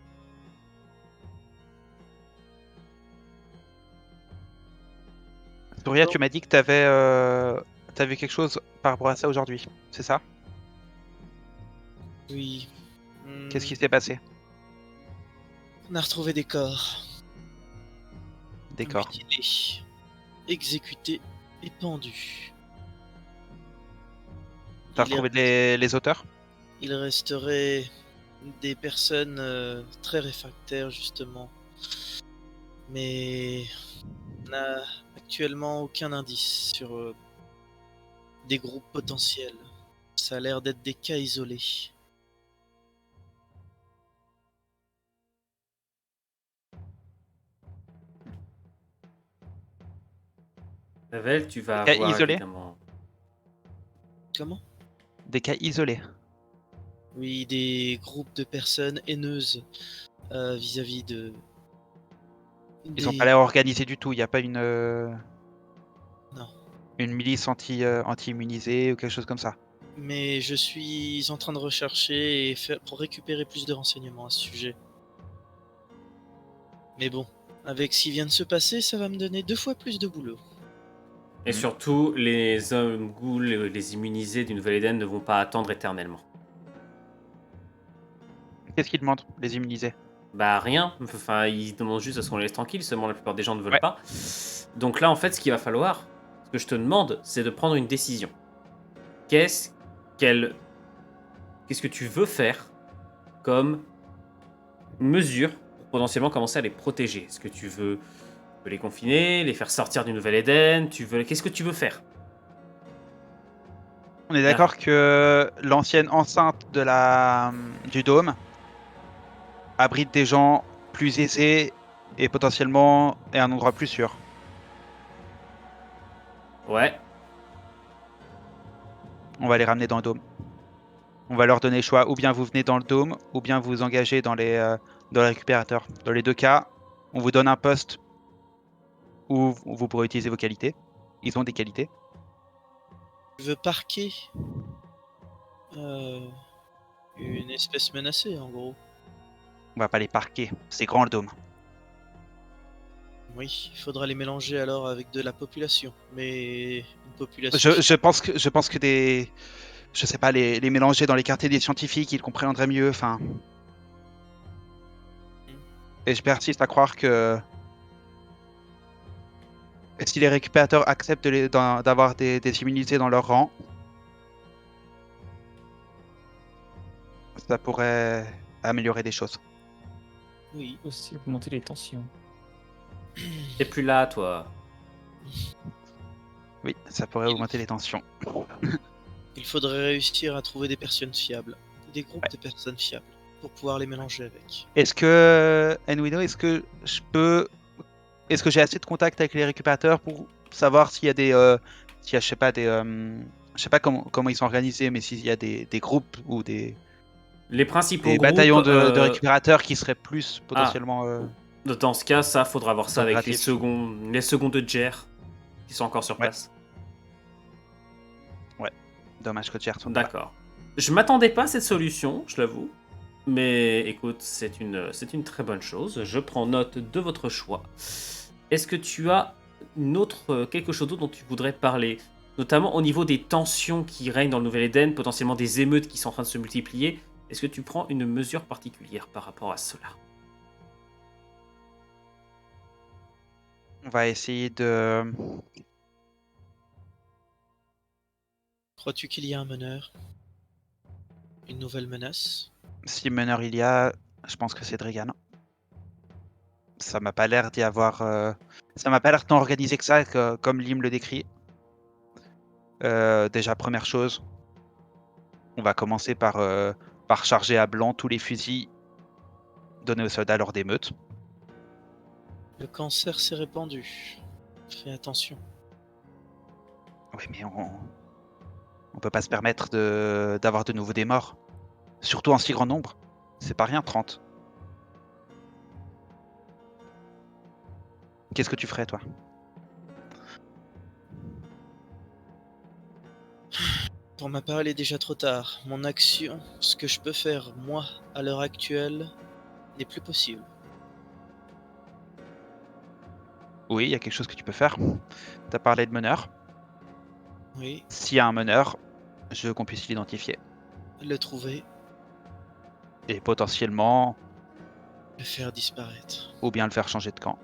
Souria, tu m'as dit que t'avais quelque chose par rapport à ça aujourd'hui, c'est ça? Oui. Qu'est-ce qui s'est passé? On a retrouvé des corps. Des corps. Mutilés, exécutés et pendus. T'as Il retrouvé les auteurs? Il resterait des personnes très réfractaires justement. Mais on n'a actuellement aucun indice sur des groupes potentiels. Ça a l'air d'être des cas isolés. Revel, tu vas Des cas avoir isolés? évidemment... Comment? Des cas isolés. Oui, des groupes de personnes haineuses vis-à-vis de... Ils ont des... pas l'air organisés du tout. Il n'y a pas Non. une milice anti-immunisée ou quelque chose comme ça. Mais je suis en train de rechercher pour récupérer plus de renseignements à ce sujet. Mais bon, avec ce qui vient de se passer, ça va me donner 2 fois plus de boulot. Et surtout, les hommes ghouls, les immunisés du Nouvel-Éden ne vont pas attendre éternellement. Qu'est-ce qu'ils demandent, les immunisés? Bah rien, enfin ils demandent juste à ce qu'on les laisse tranquilles, seulement la plupart des gens ne veulent Ouais. pas. Donc là en fait ce qu'il va falloir, ce que je te demande, c'est de prendre une décision. Qu'est-ce que tu veux faire comme mesure pour potentiellement commencer à les protéger? Est-ce que tu veux les confiner, les faire sortir du Nouvel-Éden? Qu'est-ce que tu veux faire? On est d'accord que l'ancienne enceinte du dôme abrite des gens plus aisés et potentiellement est un endroit plus sûr. Ouais, On va les ramener dans le dôme. On va leur donner le choix, ou bien vous venez dans le dôme, ou bien vous vous engagez dans les récupérateurs. Dans les deux cas, on vous donne un poste où vous pourrez utiliser vos qualités. Ils ont des qualités. Je veux parquer une espèce menacée, en gros. On va pas les parquer. C'est grand le dôme. Oui, il faudra les mélanger alors avec de la population. Mais une population... Je pense que je sais pas, les mélanger dans les quartiers des scientifiques, ils compréhendraient mieux. Enfin, et je persiste à croire que si les récupérateurs acceptent d'avoir des immunités dans leur rang, ça pourrait améliorer des choses. Oui, Aussi augmenter les tensions. t'es plus là toi. Oui, ça pourrait augmenter les tensions. il faudrait réussir à trouver des personnes fiables. Des groupes de personnes fiables. Pour pouvoir les mélanger avec. Est-ce que, Enwino, est-ce que j'ai assez de contact avec les récupérateurs pour savoir s'il y a s'il y a, je sais pas, je sais pas comment ils sont organisés, mais s'il y a des groupes ou Les principaux des groupes... bataillons de récupérateurs qui seraient plus potentiellement Dans ce cas, ça, faudra voir ça avec opératifs. les seconds de Jer qui sont encore sur Ouais. place. Dommage que Jer soit pas là. D'accord. Je m'attendais pas à cette solution, je l'avoue. Mais écoute, c'est une très bonne chose. Je prends note de votre choix. Est-ce que tu as quelque chose d'autre dont tu voudrais parler? Notamment au niveau des tensions qui règnent dans le Nouvel-Éden, potentiellement des émeutes qui sont en train de se multiplier. Est-ce que tu prends une mesure particulière par rapport à cela? On va essayer de. Crois-tu qu'il y a un meneur? Une nouvelle menace? Si meneur il y a, je pense que c'est Drigan. Ça m'a pas l'air d'y avoir. Ça m'a pas l'air tant organisé que ça, comme Lim le décrit. Déjà, première chose, on va commencer par charger à blanc tous les fusils donnés aux soldats lors d'émeutes. Le cancer s'est répandu. Fais attention. Oui, mais on peut pas se permettre d'avoir de nouveau des morts. Surtout en si grand nombre. C'est pas rien, 30. Qu'est-ce que tu ferais, toi? Pour ma part, il est déjà trop tard. Mon action, ce que je peux faire, moi, à l'heure actuelle, n'est plus possible. Oui, il y a quelque chose que tu peux faire. T'as parlé de meneur. Oui, S'il y a un meneur, je veux qu'on puisse l'identifier. le trouver, Et potentiellement, le faire disparaître. ou bien le faire changer de camp.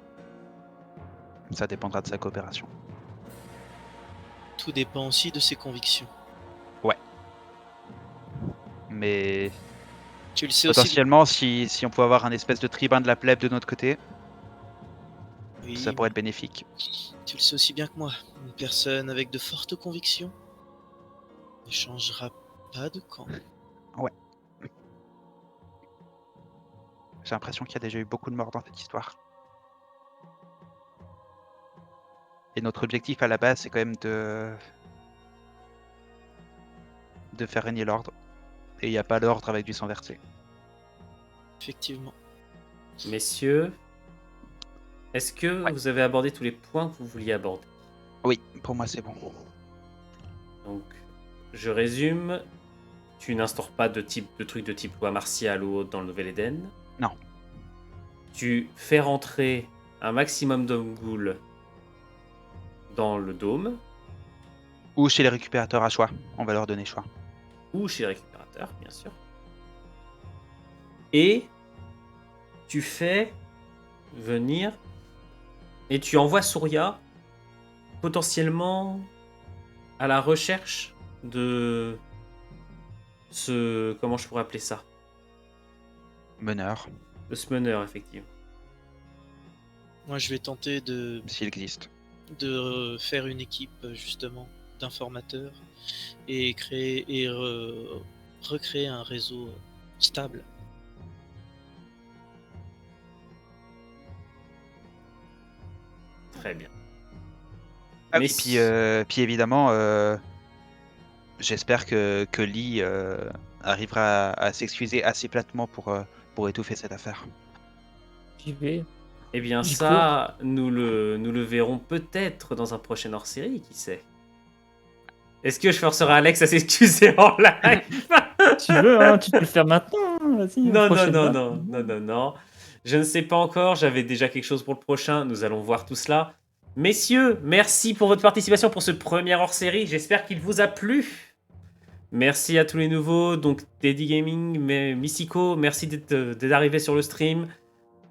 Ça dépendra de sa coopération. Tout dépend aussi de ses convictions. Mais Tu le sais aussi. potentiellement, si on pouvait avoir un espèce de tribun de la plèbe de notre côté, Oui, ça pourrait être bénéfique. tu le sais aussi bien que moi. Une personne avec de fortes convictions ne changera pas de camp. J'ai l'impression qu'il y a déjà eu beaucoup de morts dans cette histoire. Et notre objectif à la base, c'est quand même de faire régner l'ordre. et il n'y a pas l'ordre avec du sang versé. Effectivement. Messieurs, est-ce que Ouais. vous avez abordé tous les points que vous vouliez aborder? Oui, pour moi c'est bon. Donc, je résume. Tu n'instaures pas de truc de type loi martiale ou autre dans le Nouvel-Éden. Non. Tu fais rentrer un maximum d'hommes ghouls dans le dôme Ou chez les récupérateurs à choix, on va leur donner choix. ou chez les récupérateurs, bien sûr. Et tu fais venir et tu envoies Surya potentiellement à la recherche de ce... Comment je pourrais appeler ça? Meneur, De ce meneur, effectivement. Moi, je vais tenter s'il existe. de faire une équipe justement d'informateurs et recréer un réseau stable. Très bien. Ah Mais oui, puis évidemment, j'espère que Lee arrivera à s'excuser assez platement pour étouffer cette affaire. J'y vais. Eh bien J'y ça, nous le verrons peut-être dans un prochain hors-série, qui sait. Est-ce que je forcerai Alex à s'excuser en live? Tu veux, hein, tu peux le faire maintenant. Hein, vas-y. Non, non, prochaine non, fois. non, non, non, non. Je ne sais pas encore, j'avais déjà quelque chose pour le prochain, nous allons voir tout cela. Messieurs, merci pour votre participation pour ce premier hors-série, j'espère qu'il vous a plu. Merci à tous les nouveaux, donc Teddy Gaming, Mystico, merci d'être arrivé sur le stream.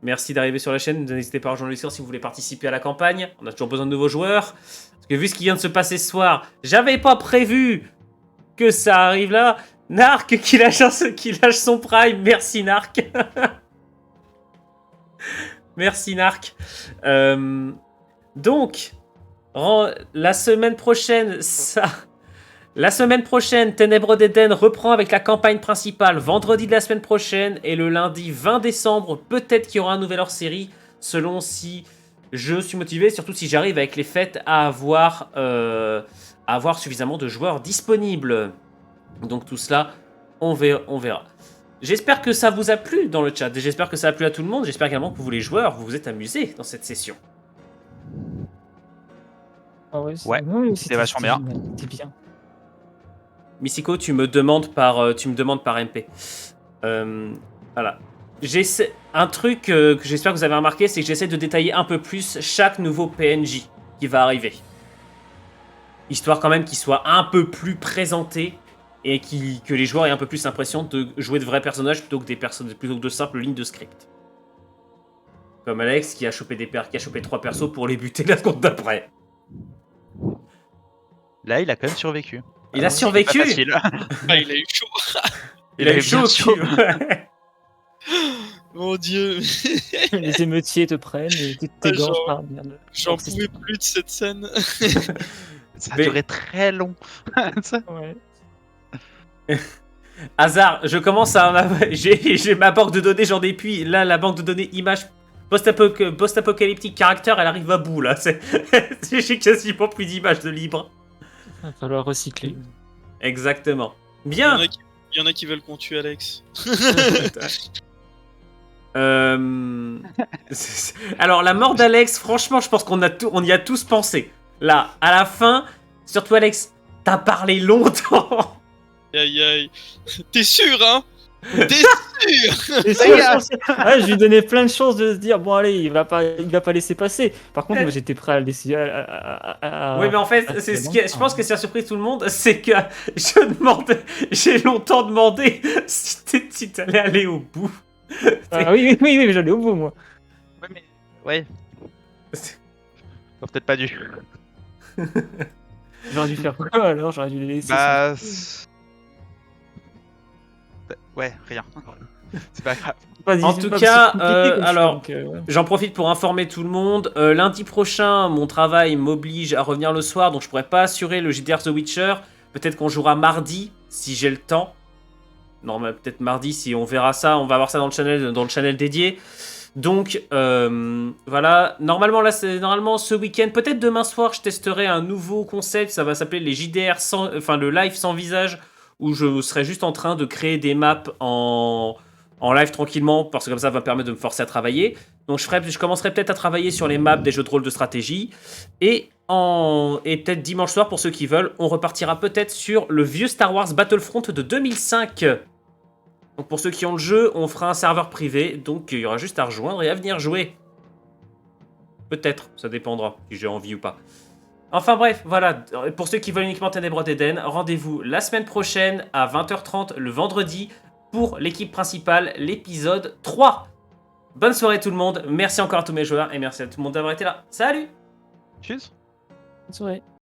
Merci d'arriver sur la chaîne, n'hésitez pas à rejoindre le Discord si vous voulez participer à la campagne. On a toujours besoin de nouveaux joueurs. Parce que vu ce qui vient de se passer ce soir, j'avais pas prévu que ça arrive là. Narc qui lâche son prime, merci Narc. Merci Narc. Donc, la semaine prochaine, Ténèbres d'Éden reprend avec la campagne principale vendredi de la semaine prochaine et le lundi 20 décembre, peut-être qu'il y aura un nouvel hors-série, selon si je suis motivé, surtout si j'arrive avec les fêtes à avoir suffisamment de joueurs disponibles. Donc tout cela, on verra. J'espère que ça vous a plu dans le chat, j'espère que ça a plu à tout le monde, j'espère également que vous les joueurs, vous vous êtes amusés dans cette session. Ah ouais, Ouais, c'était vachement bien. génial, c'était bien. Mystico, tu me demandes par MP. Voilà. Un truc que j'espère que vous avez remarqué, c'est que j'essaie de détailler un peu plus chaque nouveau PNJ qui va arriver. Histoire quand même qu'il soit un peu plus présenté et que les joueurs aient un peu plus l'impression de jouer de vrais personnages plutôt que de simples lignes de script. Comme Alex qui a chopé 3 persos pour les buter la seconde d'après. Là, il a quand même survécu. Il a survécu. Pas facile. Ah, il a eu chaud. Il a eu bien chaud au chaud. cul. Ouais. Mon dieu. Les émeutiers te prennent et tu Ah, t'égorges genre, par merde. J'en pouvais plus de cette scène. Ça a Mais- duré très long. Ouais. Hasard, je commence à... J'ai ma banque de données, j'en ai puis là, la banque de données images post-apocalyptique caractère, elle arrive à bout, là. J'ai quasiment plus d'images de libre. Il va falloir recycler. Exactement. Il y Bien. en a qui veulent qu'on tue Alex. Alors, la mort d'Alex, franchement, je pense on y a tous pensé. Là, à la fin, surtout Alex, t'as parlé longtemps. Aïe aïe. T'es sûr, hein? T'es sûr? Et sûr, ouais, je lui donnais plein de chances de se dire bon allez, il va pas laisser passer. Par contre, moi j'étais prêt à le laisser. Oui, mais en fait, je pense que ça a surpris tout le monde, c'est que j'ai longtemps demandé si t'allais aller au bout. Ah oui, mais j'allais au bout moi. Ouais, mais... Ouais. Peut-être pas dû. J'aurais dû faire quoi alors? J'aurais dû les laisser. Bah... Ouais, rien. C'est pas grave. Vas-y, En c'est tout pas- cas, c'est compliqué comme choix, alors, donc, ouais. J'en profite pour informer tout le monde. Lundi prochain, mon travail m'oblige à revenir le soir, donc je pourrais pas assurer le JDR The Witcher. Peut-être qu'on jouera mardi, si j'ai le temps. Non, mais peut-être mardi, si on verra ça. On va voir ça dans le channel dédié. Donc, voilà. Normalement, ce week-end, peut-être demain soir, je testerai un nouveau concept. Ça va s'appeler les JDR le live sans visage, où je serai juste en train de créer des maps en live tranquillement, parce que comme ça va me permettre de me forcer à travailler. Donc je commencerai peut-être à travailler sur les maps des jeux de rôle de stratégie. Et peut-être dimanche soir, pour ceux qui veulent, on repartira peut-être sur le vieux Star Wars Battlefront de 2005. Donc pour ceux qui ont le jeu, on fera un serveur privé, donc il y aura juste à rejoindre et à venir jouer. Peut-être, ça dépendra si j'ai envie ou pas. Enfin bref, voilà, pour ceux qui veulent uniquement Ténèbres d'Eden, rendez-vous la semaine prochaine à 20h30 le vendredi pour l'équipe principale, l'épisode 3. Bonne soirée tout le monde, merci encore à tous mes joueurs et merci à tout le monde d'avoir été là. Salut! Tchuss. Bonne soirée.